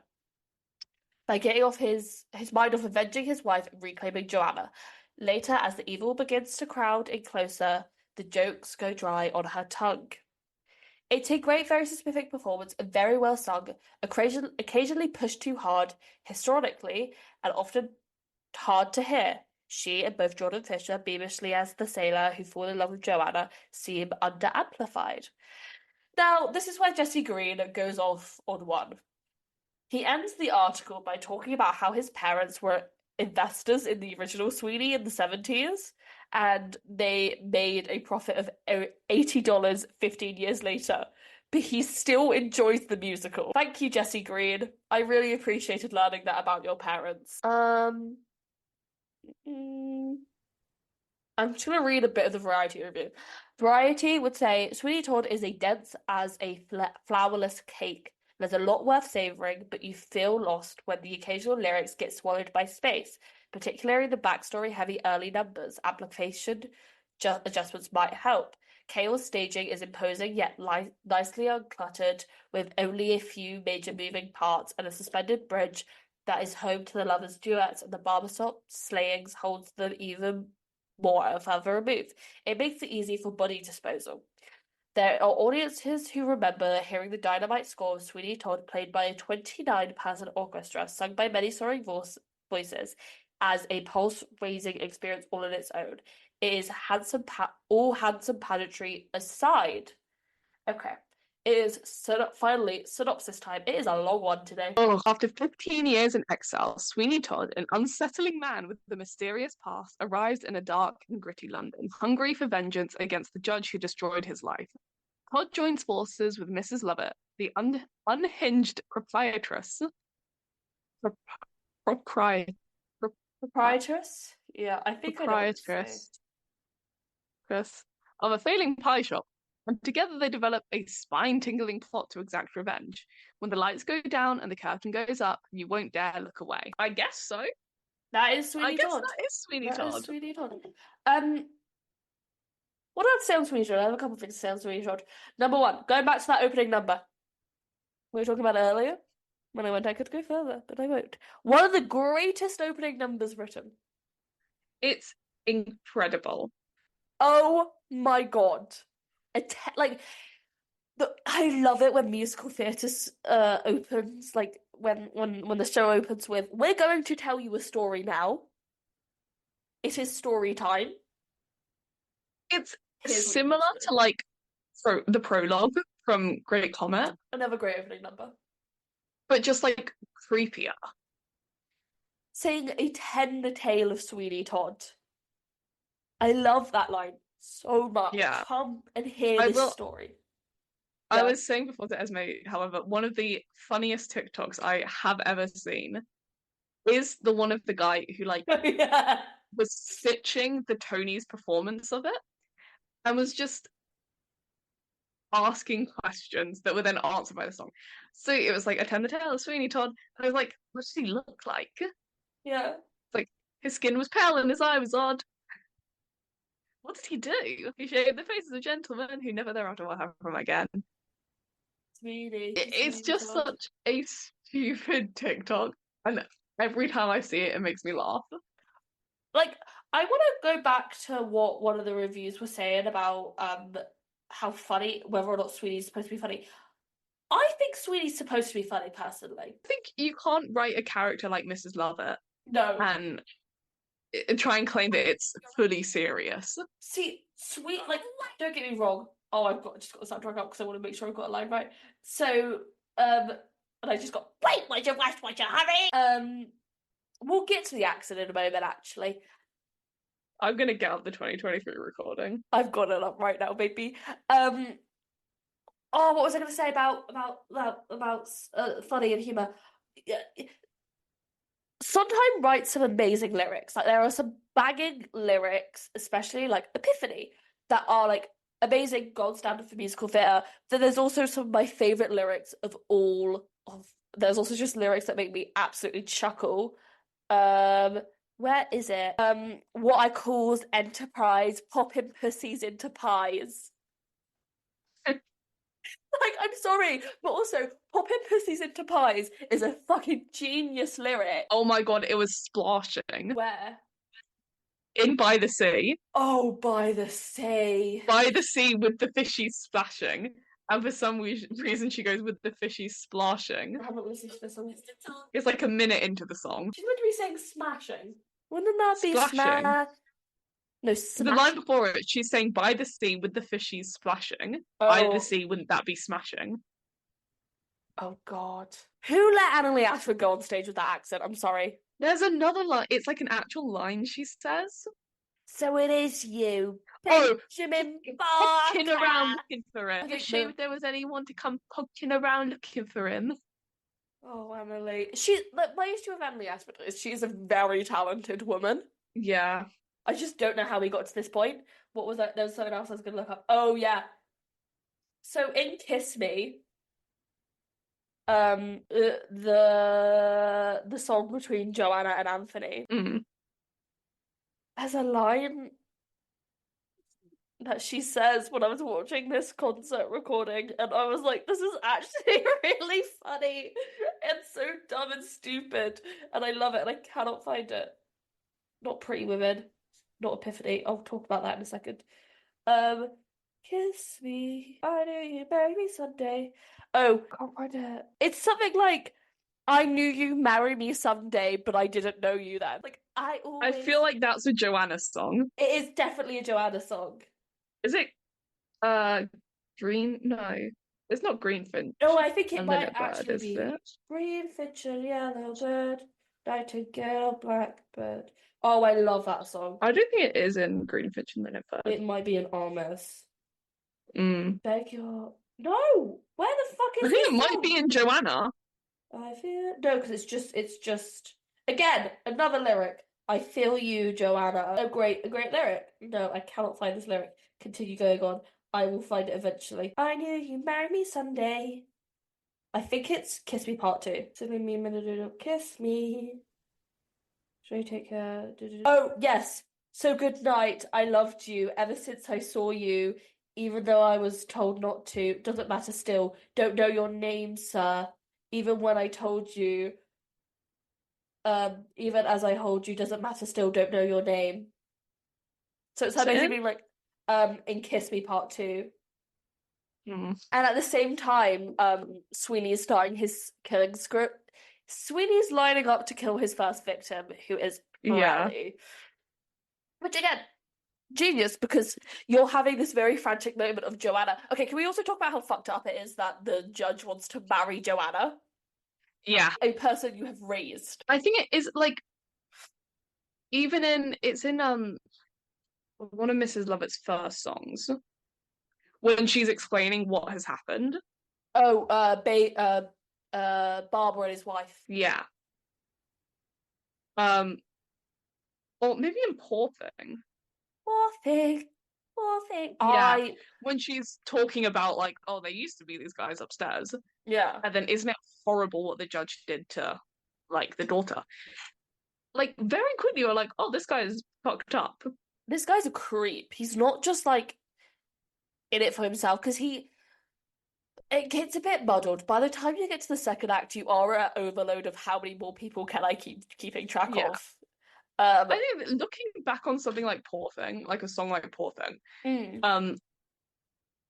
by getting off his mind off avenging his wife and reclaiming Joanna. Later, as the evil begins to crowd in closer, the jokes go dry on her tongue. It's a great, very specific performance and very well sung, occasionally pushed too hard, historically, and often hard to hear. She and both Jordan Fisher, beamishly as the sailor who fall in love with Joanna, seem under-amplified. Now, this is where Jesse Green goes off on one. He ends the article by talking about how his parents were investors in the original Sweeney in the 70s, and they made a profit of $80 15 years later. But he still enjoys the musical. Thank you, Jesse Green. I really appreciated learning that about your parents. I'm just gonna read a bit of the Variety review. Variety would say Sweeney Todd is as dense as a flourless cake. There's a lot worth savoring, but you feel lost when the occasional lyrics get swallowed by space, particularly the backstory-heavy early numbers. Amplification adjustments might help. Cale's staging is imposing yet nicely uncluttered, with only a few major moving parts and a suspended bridge that is home to the lovers' duets, and the barbershop slayings holds them even more further removed. It makes it easy for body disposal. There are audiences who remember hearing the dynamite score of Sweeney Todd played by a 29-person orchestra, sung by many soaring voices, as a pulse-raising experience all on its own. It is all handsome pageantry aside. Okay. It is finally synopsis time. It is a long one today. Oh, after 15 years in exile, Sweeney Todd, an unsettling man with a mysterious past, arrives in a dark and gritty London, hungry for vengeance against the judge who destroyed his life. Todd joins forces with Mrs. Lovett, the unhinged proprietress. Proprietress? Yeah, I think I know what to say. Of a failing pie shop, and together they develop a spine-tingling plot to exact revenge. When the lights go down and the curtain goes up, you won't dare look away. I guess so. That is Sweeney Todd. I guess that is Sweeney Todd. That is Sweeney Todd. What else sounds Sweeney Todd? I have a couple of things that sound Sweeney Todd. Number one, going back to that opening number we were talking about earlier. When I went, I could go further, but I won't. One of the greatest opening numbers written. It's incredible. Oh my god! I love it when musical theatre opens like when the show opens with, "We're going to tell you a story now. It is story time." It's Here's what you similar need to to do. like the prologue from Great Comet, Another great opening number. but just like creepier. Saying a tender tale of Sweeney Todd. I love that line so much. Yeah. Come and hear I this will. story. I Yeah. was saying before to Esme, however, one of the funniest TikToks I have ever seen is the one of the guy who like Yeah. was stitching the Tony's performance of it and was just asking questions that were then answered by the song. So it was like, attend the tale of Sweeney Todd. And I was like, what does he look like? Yeah. Like, his skin was pale and his eye was odd. What did he do? He shaved the face of a gentleman who never thereafter will have him again. It's Sweeney just Todd. such a stupid TikTok. And every time I see it, it makes me laugh. Like, I want to go back to what one of the reviews was saying about how funny, whether or not Sweeney's supposed to be funny. I think Sweeney's supposed to be funny, personally. I think you can't write a character like Mrs. Lovett No. and try and claim that it's fully serious. See, like, don't get me wrong. Oh, just got the soundtrack up because I want to make sure I've got a line right. So, and I just got, wait, would you hurry? We'll get to the accent in a moment, actually. I'm gonna get up the 2023 recording. I've got it up right now, baby. What was I going to say about funny and humor? Sondheim writes some amazing lyrics. Like, there are some banging lyrics, especially like Epiphany, that are like amazing, gold standard for musical theatre. Then there's also some of my favorite lyrics of all of. There's also just lyrics that make me absolutely chuckle. Where is it? What I calls enterprise, popping pussies into pies. Like, I'm sorry, but also popping pussies into pies is a fucking genius lyric. Oh my god, it was splashing. Where? In By the Sea. Oh, by the sea. By the sea with the fishies splashing. And for some reason she goes with the fishies splashing. I haven't listened to this one. It's like a minute into the song. She's meant to be saying smashing. Wouldn't that be Splashing. No, The smashing. line before it, she's saying by the sea with the fishies splashing. By the sea, wouldn't that be smashing? Oh, God. Who let Annalie Ashford go on stage with that accent? I'm sorry. There's another line. It's like an actual line she says. So it is you, Oh, Benjamin poking Barker. around looking for him. I I'd think shame if there was anyone to come poking around looking for him. Oh, Emily. My issue with Emily Ashford is she's a very talented woman. Yeah. I just don't know how we got to this point. What was that? There was something else I was going to look up. Oh, yeah. So in Kiss Me, the song between Joanna and Anthony, has a line that she says when I was watching this concert recording, and I was like, this is actually really funny. It's so dumb and stupid, and I love it, and I cannot find it. Not Pretty Women, not Epiphany. I'll talk about that in a second. Kiss me, I knew you'd marry me someday. Oh, can't find it. It's something like, I knew you'd marry me someday, but I didn't know you then. Like, I feel like that's a Joanna song. It is definitely a Joanna song. Is it Green? No. It's not Greenfinch. No, I think it and might Bird, actually is be it? Greenfinch and Yellow Bird, Nightingale, Blackbird. Oh, I love that song. I don't think it is in Greenfinch and Bird. It might be in Armis. Beg your... No! Where the fuck is I think this it might song? be in Joanna. I feel... No, because it's just... Again, another lyric. I feel you, Joanna. A great lyric. No, I cannot find this lyric. Continue going on. I will find it eventually. I knew you'd marry me someday. I think it's Kiss Me Part 2. So leave me a minute, kiss me. Should I take care? Oh, yes. So good night. I loved you ever since I saw you, even though I was told not to. Doesn't matter still. Don't know your name, sir. Even when I told you. Even as I hold you, doesn't matter still. Don't know your name. So it's basically like, in Kiss Me Part 2. And at the same time, Sweeney is starting his killing Sweeney's lining up to kill his first victim, who is Yeah. Pirelli. Which again, genius because you're having this very frantic moment of Joanna. Okay, can we also talk about how fucked up it is that the judge wants to marry Joanna, Yeah. a person you have raised? I think it is like it's in one of Mrs. Lovett's first songs when she's explaining what has happened. Oh, Barbara and his wife. Yeah. Um, or maybe in Poor Thing. Poor thing, poor thing. Yeah. When she's talking about like, oh, there used to be these guys upstairs. Yeah. And then isn't it horrible what the judge did to like the daughter? Like very quickly you're like, oh, this guy is fucked up. This guy's a creep. He's not just like in it for himself because it gets a bit muddled. By the time you get to the second act, you are at overload of how many more people can I keeping track Yeah. of. I think looking back on something like Poor Thing, like a song like Poor Thing,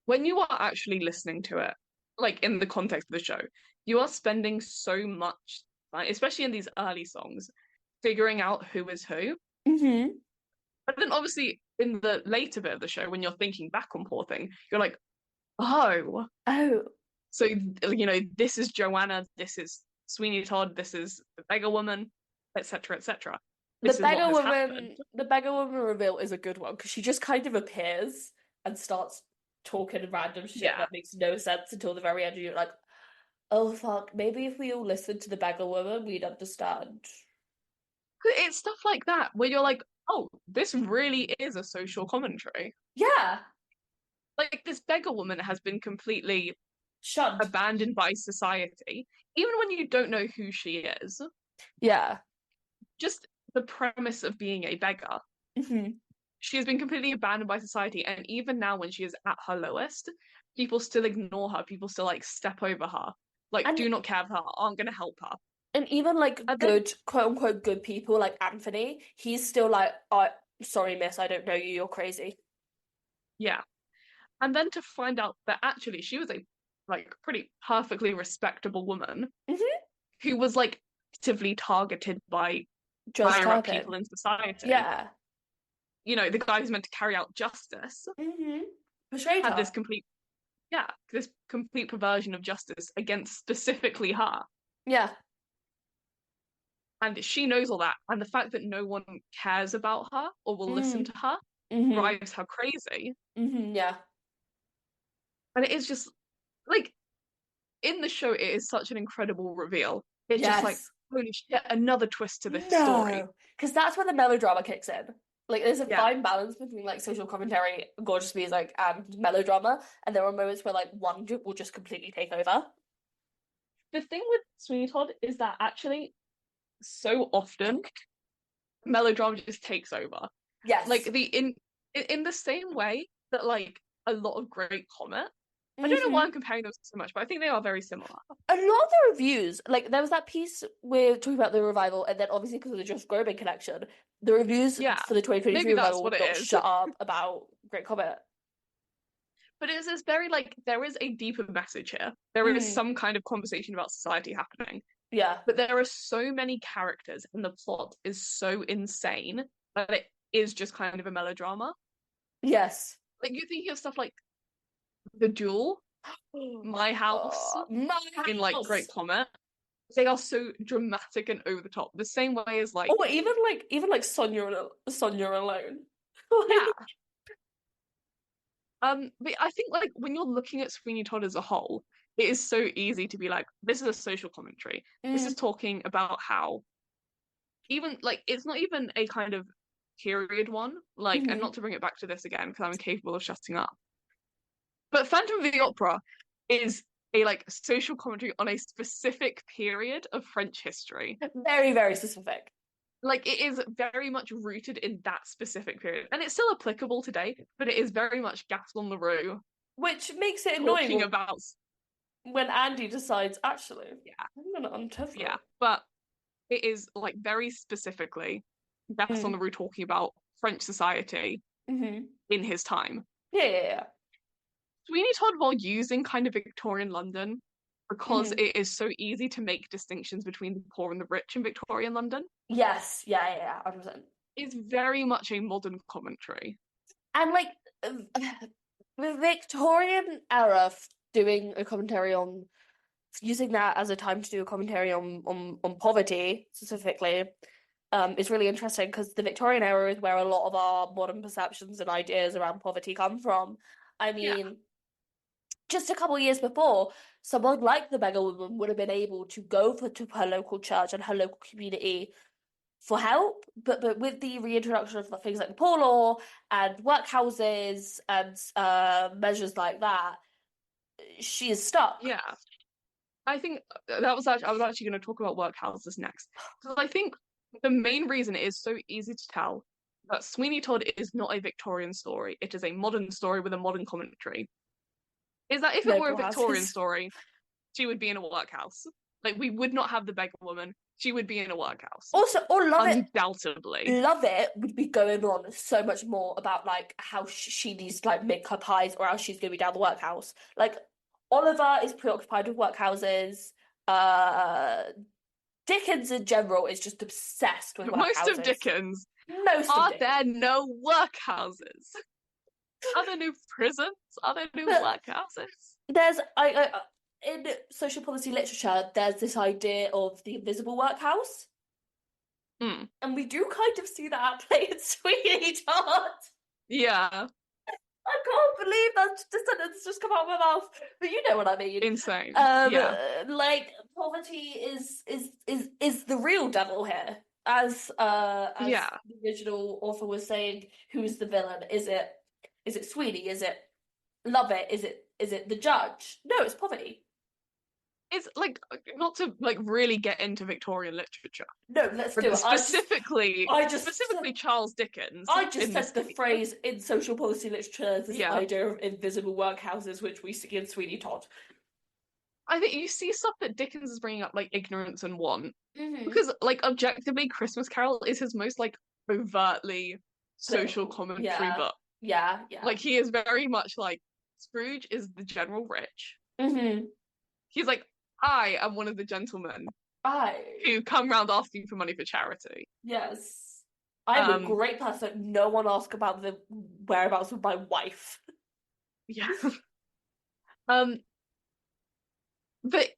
when you are actually listening to it, like in the context of the show, you are spending so much time, especially in these early songs, figuring out who is who. Mm-hmm. But then obviously in the later bit of the show, when you're thinking back on Poor Thing, you're like, oh, Oh, so you know, this is Joanna, this is Sweeney Todd, this is the beggar woman, etc., etc. This is what has happened. the beggar woman reveal is a good one because she just kind of appears and starts talking random shit Yeah. that makes no sense until the very end. And you're like, oh fuck, maybe if we all listened to the beggar woman, we'd understand. It's stuff like that where you're like, oh, this really is a social commentary. Yeah, Like this beggar woman has been completely shunned. abandoned by society, even when you don't know who she is. Yeah. Just the premise of being a beggar. Mm-hmm. She has been completely abandoned by society, and even now, when she is at her lowest, people still ignore her. People still like step over her, like And do not care for her, aren't going to help her. and even like And then, good quote unquote good people like Anthony, he's still like, oh, sorry, miss, I don't know you, you're crazy. yeah, and then to find out that actually she was a like pretty perfectly respectable woman Mm-hmm. who was like actively targeted by Just higher up Turpin. people in society. Yeah. You know, the guy who's meant to carry out justice Mm-hmm. Betrayed had her. this complete perversion of justice against specifically her. Yeah. And she knows all that. And the fact that no one cares about her or will listen to her Mm-hmm. drives her crazy. Mm-hmm. Yeah. And it is just like in the show, it is such an incredible reveal. It's just like, Yes. holy shit, another twist to this story. No. Because that's when the melodrama kicks in. Like there's a Yeah. fine balance between like social commentary, gorgeous music, and melodrama. And there are moments where like one will just completely take over. The thing with Sweeney Todd is that actually so often melodrama just takes over. Yes. Like in the same way that like a lot of great comedy. I don't know why I'm comparing those so much, but I think they are very similar. A lot of the reviews, like there was that piece we're talking about the revival, and then obviously because of the Josh Groban connection, the reviews for the 2023 maybe that's revival what it got is. shut up about Great Comet. But it is very like there is a deeper message here. There is some kind of conversation about society happening. Yeah. But there are so many characters and the plot is so insane that it is just kind of a melodrama. Yes. Like you think of stuff like The Duel, My House, in like Great Comet. They are so dramatic and over the top. The same way as like even like Sonia alone. yeah. But I think like when you're looking at Sweeney Todd as a whole, it is so easy to be like, this is a social commentary. This is talking about how even like it's not even a kind of period one, like, and not to bring it back to this again because I'm incapable of shutting up. But Phantom of the Opera is a like social commentary on a specific period of French history. Very, very specific. Like it is very much rooted in that specific period, and it's still applicable today. But it is very much Gaston Leroux, which makes it talking annoying about when Andy decides actually, I'm gonna untether. Yeah, but it is like very specifically Gaston Leroux talking about French society in his time. Yeah. Sweeney Todd, while using kind of Victorian London because it is so easy to make distinctions between the poor and the rich in Victorian London. Yes, yeah, 100%. It's very much a modern commentary. And like the Victorian era doing a commentary on using that as a time to do a commentary on poverty specifically is really interesting because the Victorian era is where a lot of our modern perceptions and ideas around poverty come from. I Yeah. mean, just a couple of years before, someone like the beggar woman would have been able to go to her local church and her local community for help, but with the reintroduction of things like the poor law and workhouses and measures like that, she is stuck. Yeah. I think that was actually, I was actually going to talk about workhouses next. Because I think the main reason it is so easy to tell that Sweeney Todd is not a Victorian story. It is a modern story with a modern commentary. Is that if it were a Local Victorian houses. story, she would be in a workhouse. Like, we would not have the beggar woman. She would be in a workhouse. Also, or Undoubtedly. Love It would be going on so much more about like how she needs to like make her pies or else she's gonna be down the workhouse. Like Oliver is preoccupied with workhouses. Uh, Dickens in general is just obsessed with Most of workhouses. Dickens. Most of Are Dickens. there no workhouses? Are there new prisons? Are there new workhouses? There's in social policy literature, there's this idea of the invisible workhouse. Mm. And we do kind of see that play in Sweeney Todd. Yeah. I can't believe that sentence just come out of my mouth. But you know what I mean. Insane. Yeah. Like poverty is the real devil here. As Yeah. the original author was saying, who's the villain? Is it Sweeney? Is it Lovett? Is it the judge? No, it's poverty. It's like not to like really get into Victorian literature. No, let's do it. Specifically, specifically Charles Dickens. I just said the phrase in social policy literature, this Yeah. idea of invisible workhouses, which we see in Sweeney Todd. I think you see stuff that Dickens is bringing up, like ignorance and want, Mm-hmm. because like objectively, Christmas Carol is his most like overtly social commentary book. Yeah. Like he is very much like Scrooge is the general rich. Mm-hmm. He's like, I am one of the gentlemen I who come round asking for money for charity. Yes. I'm a great person. No one asks about the whereabouts of my wife. Yeah. But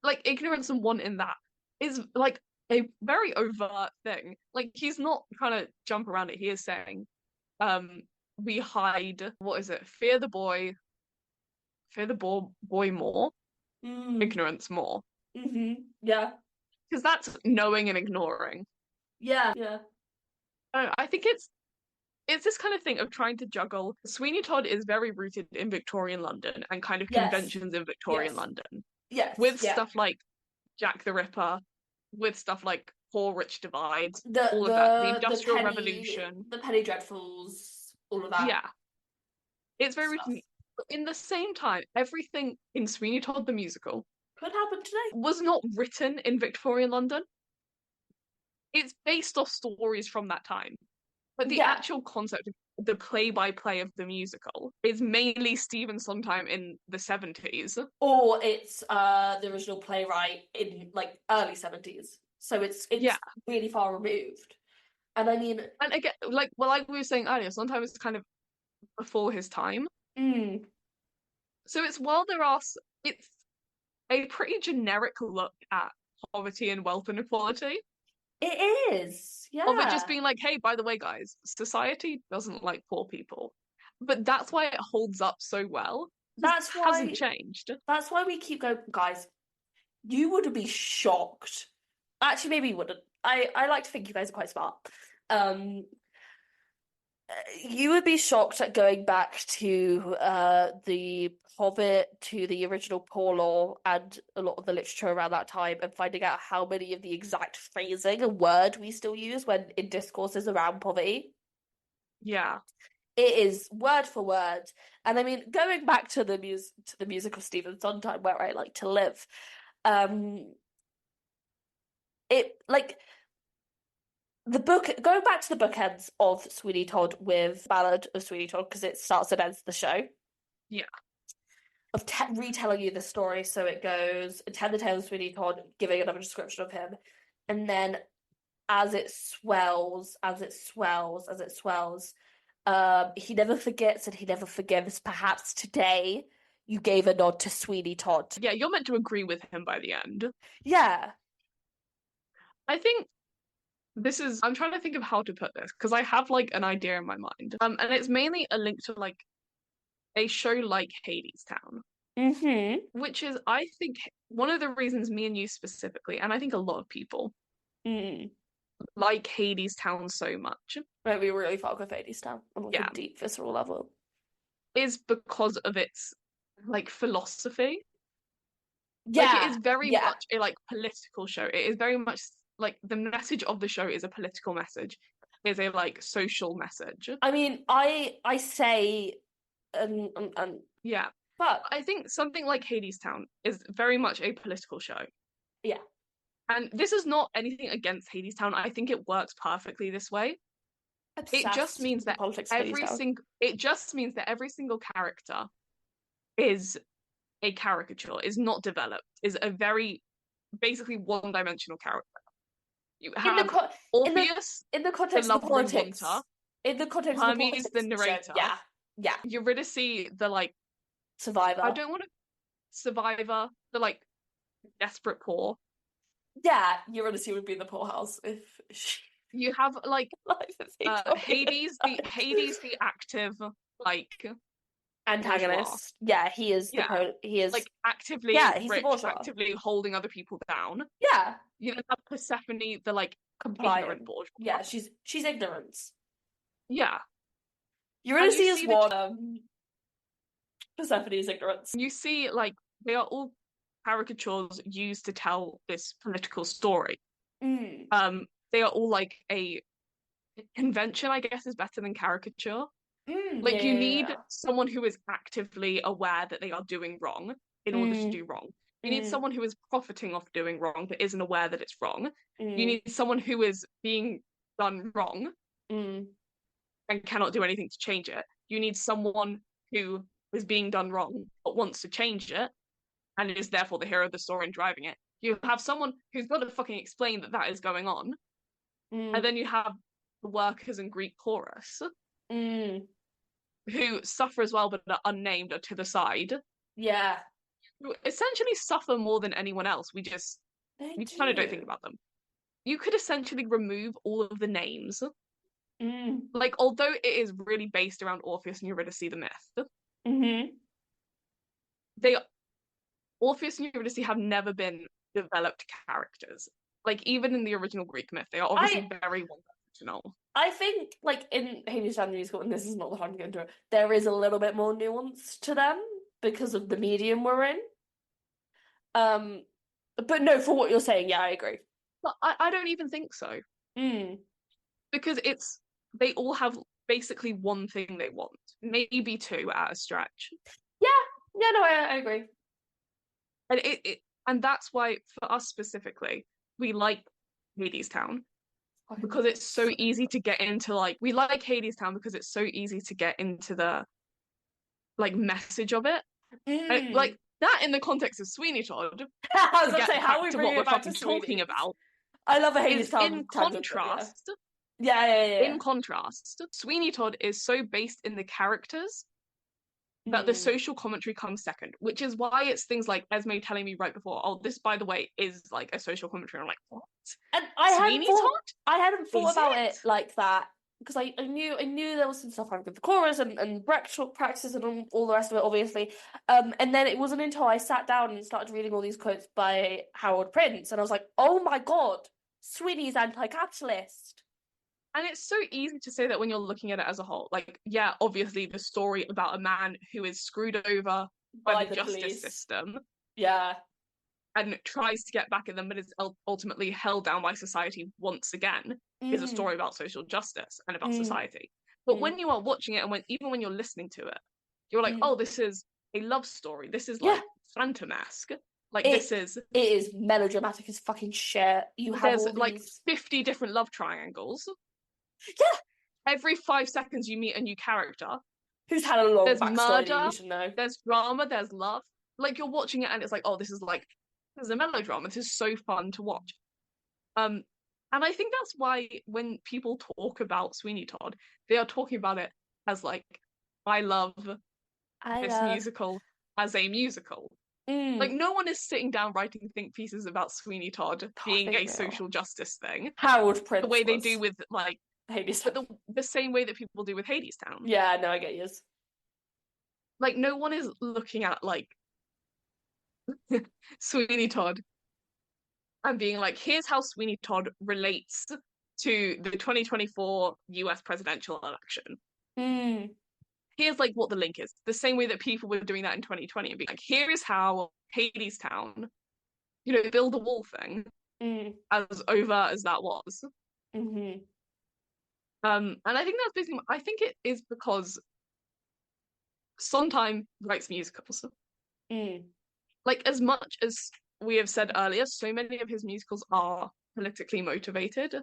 like ignorance and want in that is like a very overt thing. Like he's not trying to jump around it. He is saying, we hide, what is it? Fear the boy more, ignorance more. Mm-hmm. Yeah. Because that's knowing and ignoring. Yeah. I think it's this kind of thing of trying to juggle. Sweeney Todd is very rooted in Victorian London and kind of conventions in Victorian London. Yes. With stuff like Jack the Ripper, with stuff like poor rich divide, all of that, the Industrial Revolution, the Penny Dreadfuls, all of that. Yeah. It's very rooted. But in the same time, everything in Sweeney Todd the musical could happen today. Was not written in Victorian London. It's based off stories from that time. But the actual concept of the play-by-play of the musical is mainly Stephen Sondheim in the 70s. Or it's the original playwright in like early 70s. So it's really far removed. And I mean... And again, like we were saying earlier, Sondheim is kind of before his time. Mm. So it's a pretty generic look at poverty and wealth inequality. It is, yeah. Of it just being like, hey, by the way, guys, society doesn't like poor people. But that's why it holds up so well. That's why it hasn't changed. That's why we keep going, guys. You would be shocked. Actually, maybe you wouldn't. I like to think you guys are quite smart. You would be shocked at going back to the Hobbit, to the original Poor Law, and a lot of the literature around that time, and finding out how many of the exact phrasing and word we still use when in discourses around poverty. Yeah. It is word for word. And I mean, going back to the music of Stephen Sondheim, Where I Like to Live, it like the book, going back to the bookends of Sweeney Todd with Ballad of Sweeney Todd, because it starts and ends the show. Yeah. of retelling you the story. So it goes, Tell the Tale of Sweeney Todd, giving another description of him. And then as it swells, he never forgets and he never forgives. Perhaps today you gave a nod to Sweeney Todd. Yeah, you're meant to agree with him by the end. Yeah. I think I'm trying to think of how to put this because I have like an idea in my mind. And it's mainly a link to like a show like Hadestown. Mm-hmm. Which is, I think, one of the reasons me and you specifically, and I think a lot of people like Hadestown so much. Right, we really fuck with Hadestown on like Yeah. a deep visceral level. Is because of its like philosophy. Yeah. Like it is very much a like political show. It is very much like the message of the show is a political message, is a like social message. I mean, I say yeah. But I think something like Hadestown is very much a political show. Yeah. And this is not anything against Hadestown. I think it works perfectly this way. It just means that every single character is a caricature, is not developed, is a very basically one-dimensional character. You have Orpheus, in the context of the politics. Wanter, in the context of the politics, the narrator. Yeah. Eurydice, the like survivor. I don't want to survivor, the like desperate poor. Yeah, Eurydice would be in the poorhouse if she... You have like Hades, the active like antagonist. Bourgeois. Yeah, he is he is like actively he's rich, actively holding other people down. Yeah. You know, have Persephone, the like ignorant bourgeois. Yeah, she's ignorance. Yeah. Eurydice is one. Persephone is ignorance. You see, like, they are all caricatures used to tell this political story. They are all like a convention, I guess, is better than caricature. Like you need someone who is actively aware that they are doing wrong in order to do wrong. You need someone who is profiting off doing wrong but isn't aware that it's wrong. You need someone who is being done wrong and cannot do anything to change it. You need someone who is being done wrong but wants to change it and is therefore the hero of the story and driving it. You have someone who's got to fucking explain that is going on. And then you have the workers and Greek chorus who suffer as well but are unnamed or to the side. Yeah. Who essentially suffer more than anyone else. We kind of don't think about them. You could essentially remove all of the names. Like, although it is really based around Orpheus and Eurydice the myth, Orpheus and Eurydice have never been developed characters. Like, even in the original Greek myth, they are obviously very one-dimensional. I think, like, in Hadestown the musical, and this is not the time to go into it, there is a little bit more nuance to them because of the medium we're in. But no, for what you're saying, yeah, I agree. But I don't even think so. Because they all have basically one thing they want. Maybe two at a stretch. Yeah, no, I agree. And and that's why, for us specifically, we like Hadestown. Because it's so easy to get into, like, we like Hadestown because it's so easy to get into the, like, message of it. And, like, that in the context of Sweeney Todd. I was going to say, how we bring what it we're back to talking about. I love a Hadestown. In contrast. Yeah. In contrast, Sweeney Todd is so based in the characters that the social commentary comes second, which is why it's things like Esme telling me right before, oh, this, by the way, is like a social commentary. I'm like, what? And I hadn't thought about it like that because I knew there was some stuff happening with the chorus and practices and all the rest of it, obviously. And then it wasn't until I sat down and started reading all these quotes by Harold Prince, and I was like, oh my god, Sweeney's anti-capitalist. And it's so easy to say that when you're looking at it as a whole. Like, yeah, obviously the story about a man who is screwed over by the justice system. Yeah. And tries to get back at them, but is ultimately held down by society once again, is a story about social justice and about society. But when you are watching it, and even when you're listening to it, you're like, oh, this is a love story. This is like Phantom-esque. Like, it is melodramatic as fucking shit. There's like 50 different love triangles. Yeah. Every 5 seconds you meet a new character. Who's had a long There's backstory that murder, you should know. there's drama, there's love. Like you're watching it and it's like, oh, this is a melodrama. This is so fun to watch. Um, and I think that's why when people talk about Sweeney Todd, they are talking about it as like, I love I this love. musical as a musical. Like no one is sitting down writing think pieces about Sweeney Todd I being think a they social are. justice thing, Harold the Prince way they was do with like, Hades. but the same way that people do with Hadestown. Yeah, no, I get you. Like no one is looking at like Sweeney Todd and being like, here's how Sweeney Todd relates to the 2024 US presidential election. Mm. Here's like what the link is. The same way that people were doing that in 2020 and being like, here is how Hadestown, build a wall thing, as overt as that was. Mm-hmm. And I think that's basically, I think it is because Sondheim writes musicals. Like, as much as we have said earlier, so many of his musicals are politically motivated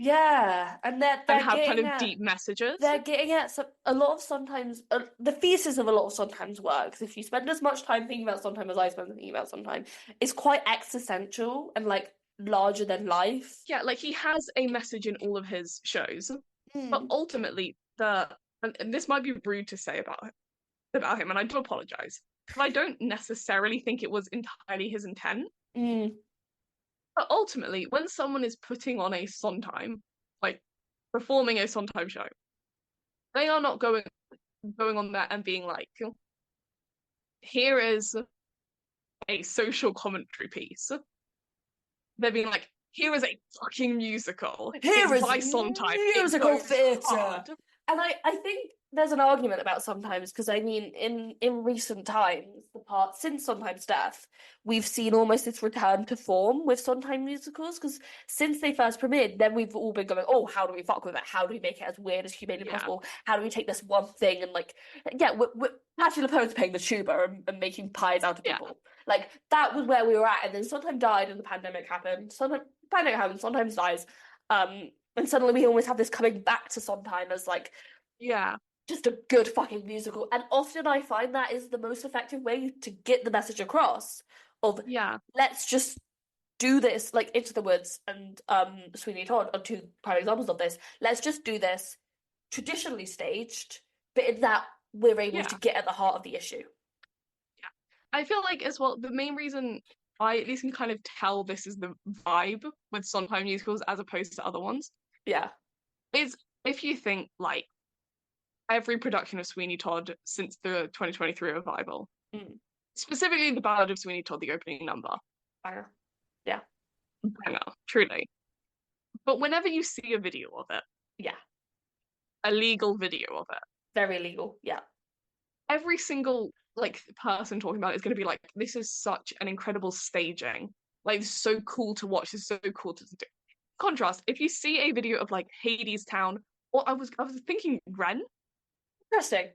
Yeah, and they're and have kind getting of at deep messages. they're getting at a lot of sometimes the thesis of a lot of sometimes works. If you spend as much time thinking about Sondheim as I spend thinking about Sondheim, it's quite existential and like larger than life. Yeah, like he has a message in all of his shows, but ultimately and this might be rude to say about him, and I do apologize, but I don't necessarily think it was entirely his intent. But ultimately, when someone is putting on a Sondheim, like performing a Sondheim show, they are not going on there and being like, here is a social commentary piece. They're being like, here is a fucking musical. Here it's is by Sondheim. musical theatre. Hard. And I think there's an argument about sometimes because I mean in recent times, since Sondheim's death, we've seen almost this return to form with Sondheim musicals because since they first premiered, then we've all been going, oh, how do we fuck with it? How do we make it as weird as humanly possible? How do we take this one thing and like, yeah, we're Patty LaPone's playing the tuba and making pies out of people. Like that was where we were at, and then Sondheim died and the pandemic happened. Pandemic happens, Sondheim dies. And suddenly we almost have this coming back to Sondheim as like just a good fucking musical. And often I find that is the most effective way to get the message across of let's just do this, like Into the Woods and Sweeney Todd are two prime examples of this. Let's just do this traditionally staged, but in that we're able to get at the heart of the issue. I feel like as well, the main reason I at least can kind of tell this is the vibe with Sondheim musicals as opposed to other ones. Is if you think like every production of Sweeney Todd since the 2023 revival, specifically the Ballad of Sweeney Todd, the opening number. Banger. Banger, truly. But whenever you see a video of it, a legal video of it, very legal, every single like person talking about it is going to be like, this is such an incredible staging. Like, it's so cool to watch. It's so cool to do. Contrast, if you see a video of like Hadestown, or I was thinking Ren. Interesting.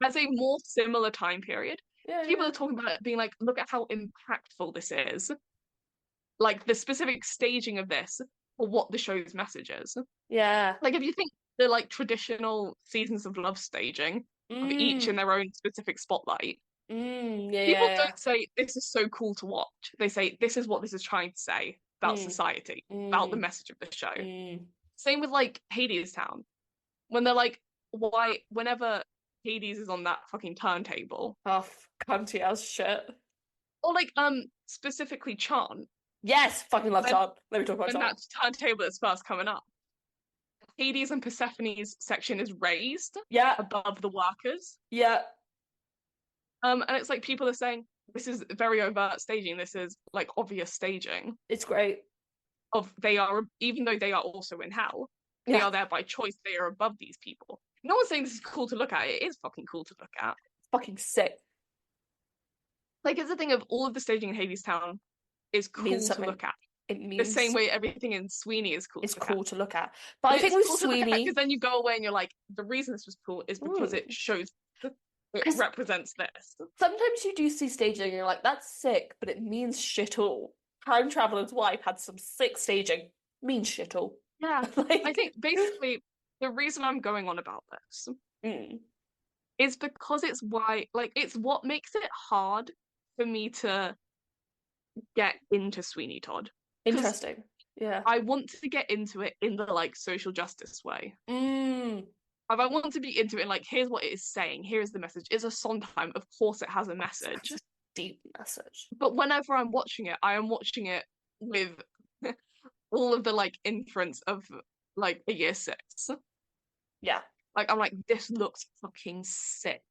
As a more similar time period. People are talking about it being like, look at how impactful this is. Like the specific staging of this or what the show's message is. Like if you think the like traditional Seasons of Love staging of each in their own specific spotlight. People don't say this is so cool to watch. They say this is what this is trying to say about society, about the message of the show. Same with like Hadestown. When they're like, why whenever Hades is on that fucking turntable. Oh, cunty ass shit. Or like specifically Chant. Yes, fucking love Chant. Let me talk about Chant. When that turntable is first coming up. Hades and Persephone's section is raised above the workers. And it's like people are saying this is very overt staging. This is like obvious staging. It's great. They are, even though they are also in hell, they are there by choice. They are above these people. No one's saying this is cool to look at. It is fucking cool to look at. It's fucking sick. Like it's the thing of all of the staging in Hadestown is cool to look at. It means the same way everything in Sweeney is cool. It's cool to look at. But I think with Sweeney, because then you go away and you're like, the reason this was cool is because it shows. It represents this. Sometimes you do see staging and you're like, that's sick, but it means shit all. Time Traveler's Wife had some sick staging. Means shit all. Like... I think basically the reason I'm going on about this is because it's why, like, it's what makes it hard for me to get into Sweeney Todd. Because Interesting. Yeah. I want to get into it in the like social justice way. Mm. If I want to be into it, and like, here's what it is saying, here's the message. It's a Sondheim, of course it has a message. That's a deep message. But whenever I'm watching it, I am watching it with all of the like inference of like a year 6. Yeah. Like, I'm like, this looks fucking sick.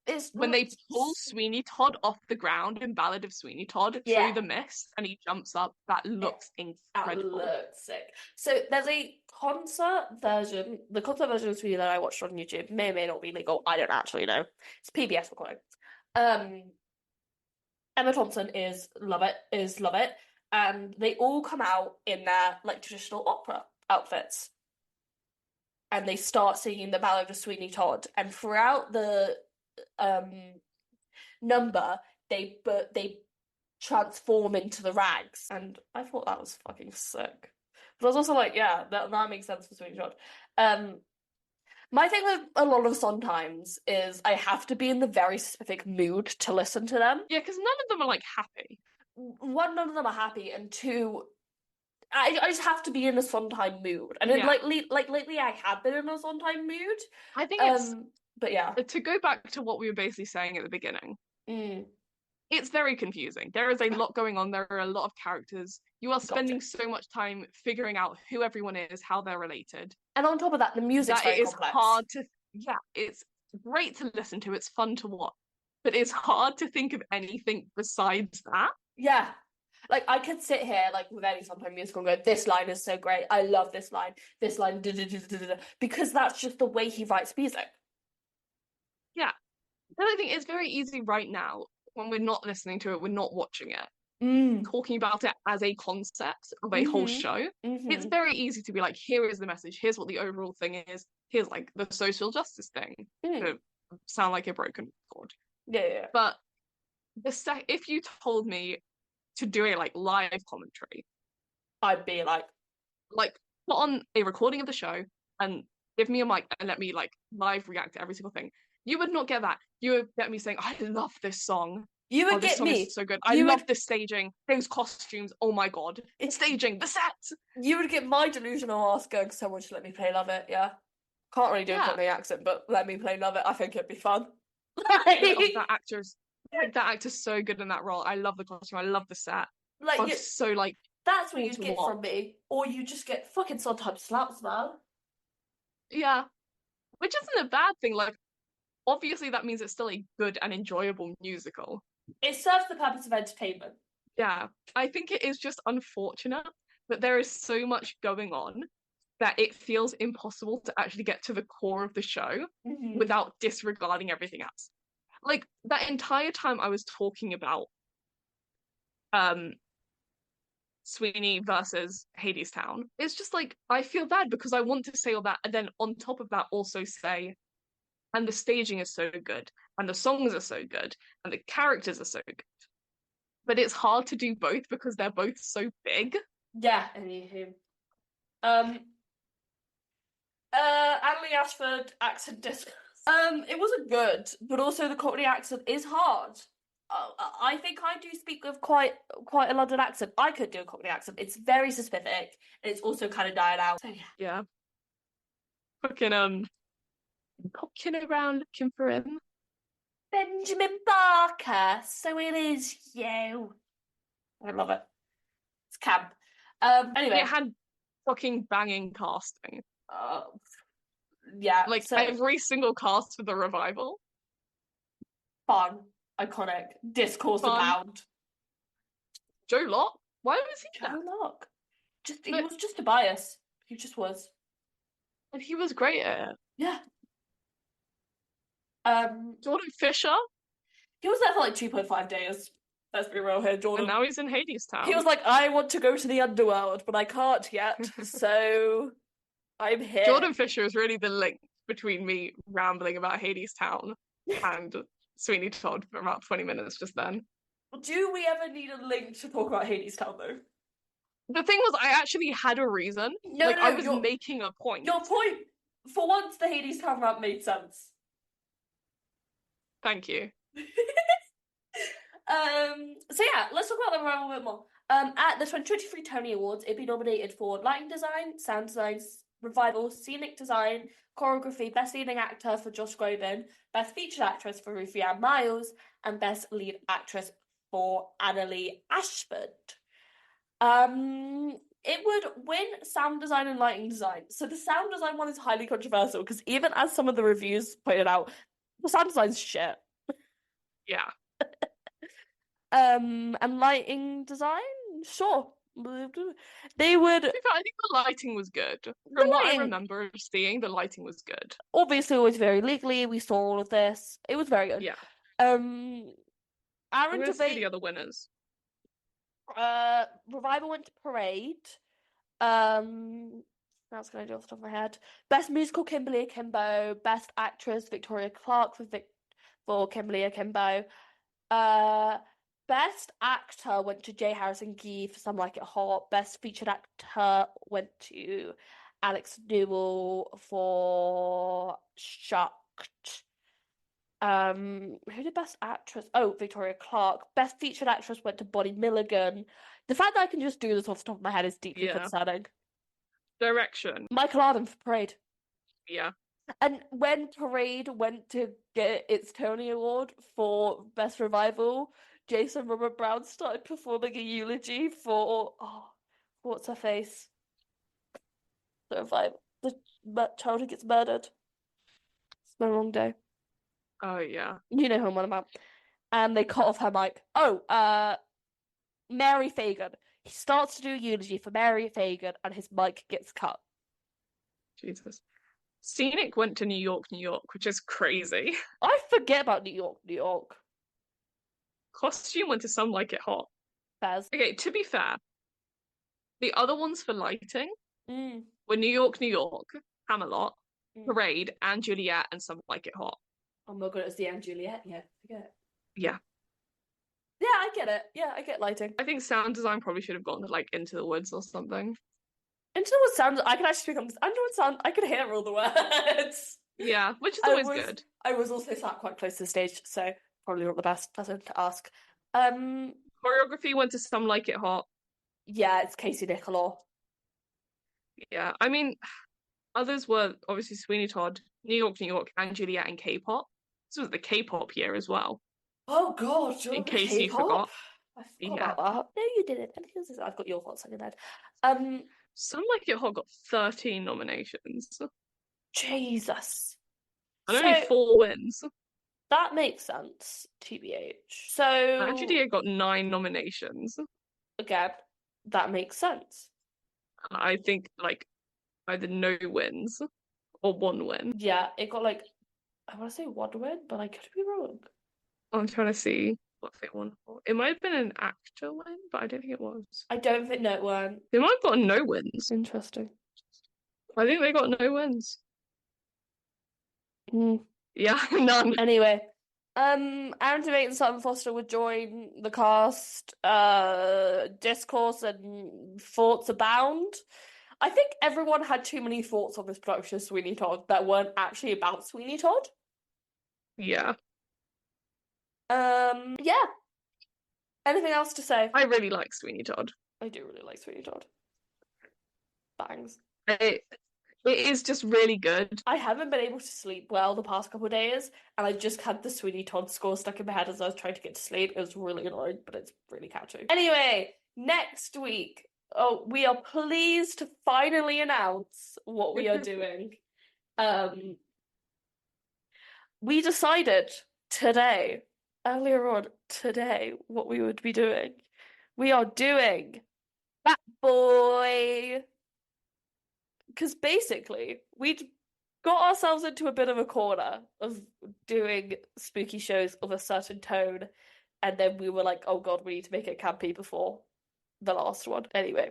It's When they pull Sweeney Todd off the ground in Ballad of Sweeney Todd through the mist and he jumps up, that looks incredible. That looks sick. So there's a concert version. The concert version of Sweeney that I watched on YouTube may or may not be legal. I don't actually know. It's PBS recording. Emma Thompson is love it. And they all come out in their like traditional opera outfits. And they start singing the Ballad of Sweeney Todd. And throughout the number, they transform into the rags. And I thought that was fucking sick. But I was also like, yeah, that makes sense for Sweeney Todd. My thing with a lot of Sondheims is I have to be in the very specific mood to listen to them. Yeah, because none of them are like happy. One, none of them are happy, and two, I just have to be in a Sondheim mood. And then, lately, I have been in a Sondheim mood. I think it's. But yeah. To go back to what we were basically saying at the beginning, it's very confusing. There is a lot going on. There are a lot of characters. You are spending so much time figuring out who everyone is, how they're related. And on top of that, the music's very complex. Hard to. Yeah, it's great to listen to. It's fun to watch. But it's hard to think of anything besides that. Yeah. Like, I could sit here, like, with any Sondheim musical and go, this line is so great. I love this line, because that's just the way he writes music. Yeah. And I think it's very easy right now, when we're not listening to it, we're not watching it, talking about it as a concept of a whole show. It's very easy to be like, here is the message, here's what the overall thing is, here's, like, the social justice thing. To sound like a broken record. Yeah. But if you told me to do a like live commentary, I'd be like put on a recording of the show and give me a mic and let me like live react to every single thing. You would not get that. You would get me saying, I love this song. You would get me. So good. I love the staging, those costumes. Oh my god. It's staging, the set. You would get my delusional ass going, someone should let me play Love It, yeah. Can't really do a Cockney accent, but let me play Love It. I think it'd be fun. That actor's so good in that role. I love the costume. I love the set. Like, so like that's what you get from me, or you just get fucking Sondheim slaps, man. Yeah, which isn't a bad thing. Like, obviously, that means it's still a good and enjoyable musical. It serves the purpose of entertainment. Yeah, I think it is just unfortunate that there is so much going on that it feels impossible to actually get to the core of the show without disregarding everything else. Like, that entire time I was talking about Sweeney versus Hadestown, it's just like, I feel bad because I want to say all that, and then on top of that also say, and the staging is so good, and the songs are so good, and the characters are so good. But it's hard to do both because they're both so big. Yeah, anywho. Annalie Ashford accent disc. It wasn't good, but also the Cockney accent is hard. I think I do speak with quite a London accent. I could do a Cockney accent. It's very specific, and it's also kind of died out. So yeah. Fucking poking around looking for him. Benjamin Barker. So it is you. I love it. It's camp. Anyway, it had fucking banging casting. Yeah, like every single cast for the revival. Fun, iconic, discourse abound. Joe Locke? Why was he Joe Locke? He was just a bias. He just was. And he was great at it. Yeah. Jordan Fisher? He was there for like 2.5 days. Let's be real here, Jordan. And now he's in Hadestown. He was like, I want to go to the underworld, but I can't yet, so I'm here. Jordan Fisher is really the link between me rambling about Hadestown and Sweeney Todd for about 20 minutes just then. Do we ever need a link to talk about Hadestown, though? The thing was, I actually had a reason. I was making a point. Your point. For once, the Hadestown rap made sense. Thank you. So yeah, let's talk about the revival a bit more. At the 2023 Tony Awards, it'd be nominated for lighting design, sound design, revival, scenic design, choreography, best leading actor for Josh Groban, best featured actress for Ruthie Ann Miles, and best lead actress for Annalie Ashford. It would win sound design and lighting design. So the sound design one is highly controversial because even as some of the reviews pointed out, the sound design's shit. Yeah. And lighting design, sure. They would. I think the lighting was good. The From what I lighting, remember seeing, the lighting was good. obviously, always very legally. We saw all of this. It was very good. Yeah. Um, I'm Aaron gonna see the debate. other winners. Revival went to Parade. That's gonna do off the top of my head. Best musical Kimberly Akimbo. Best actress Victoria Clark for Kimberly Akimbo. Best actor went to J. Harrison Ghee for Some Like It Hot. Best featured actor went to Alex Newell for Shucked. Who did best actress? Oh, Victoria Clark. Best featured actress went to Bonnie Milligan. The fact that I can just do this off the top of my head is deeply Yeah. concerning. Direction. Michael Arden for Parade. Yeah. And when Parade went to get its Tony Award for Best Revival, Jason Robert Brown started performing a eulogy for what's her face? The revival. The child who gets murdered. It's been a long day. Oh yeah. You know who I'm on about. And they cut off her mic. Mary Fagan. He starts to do a eulogy for Mary Fagan and his mic gets cut. Jesus. Scenic went to New York, New York, which is crazy. I forget about New York, New York. Costume went to Some Like It Hot. Fairs. Okay, to be fair, the other ones for lighting Mm. were New York, New York, Camelot, Mm. Parade, and Juliet, and Some Like It Hot. Oh my god, it was the and Juliet. Yeah, I get it. Yeah. Yeah, I get it. Yeah, I get lighting. I think sound design probably should have gone to like Into the Woods or something. Into the Woods sound. I can actually speak on this. Underwood sound. I could hear all the words. Yeah, which is always good. I was also sat quite close to the stage, so probably not the best person to ask. Choreography went to Some Like It Hot. Yeah, it's Casey Nicholaw. Yeah, I mean, others were obviously Sweeney Todd, New York, New York, and Juliet and K-pop. This was the K-pop year as well. Oh god, In case you forgot. I forgot about that. No, you didn't. I've got your thoughts on your head. Some Like It Hot got 13 nominations. Jesus. And only 4 wins. That makes sense, TBH. So And Juliet got 9 nominations. Again, that makes sense. I think like either no wins or 1 win. Yeah, it got like I want to say 1 win, but I could be wrong. I'm trying to see what they won for. It might have been an actor win, but I don't think it was. I don't think no it weren't. They might have gotten no wins. Interesting. I think they got no wins. Mm. Yeah, none. Anyway, Aaron Tveit and Sutton Foster would join the cast. Discourse and thoughts abound. I think everyone had too many thoughts on this production of Sweeney Todd that weren't actually about Sweeney Todd. Yeah. Yeah. Anything else to say? I really like Sweeney Todd. I do really like Sweeney Todd. Bangs. It is just really good. I haven't been able to sleep well the past couple of days, and I just had the Sweeney Todd score stuck in my head as I was trying to get to sleep. It was really annoying, but it's really catchy. Anyway, next week, we are pleased to finally announce what we are doing. We decided earlier on today, what we would be doing. We are doing Bat Boy. Because basically, we'd got ourselves into a bit of a corner of doing spooky shows of a certain tone, and then we were like, oh god, we need to make it campy before the last one. Anyway.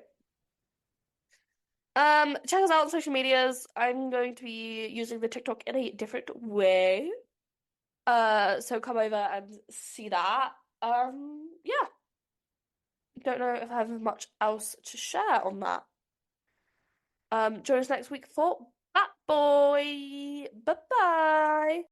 Check us out on social medias. I'm going to be using the TikTok in a different way. So come over and see that. Yeah. Don't know if I have much else to share on that. Join us next week for Bat Boy. Bye-bye.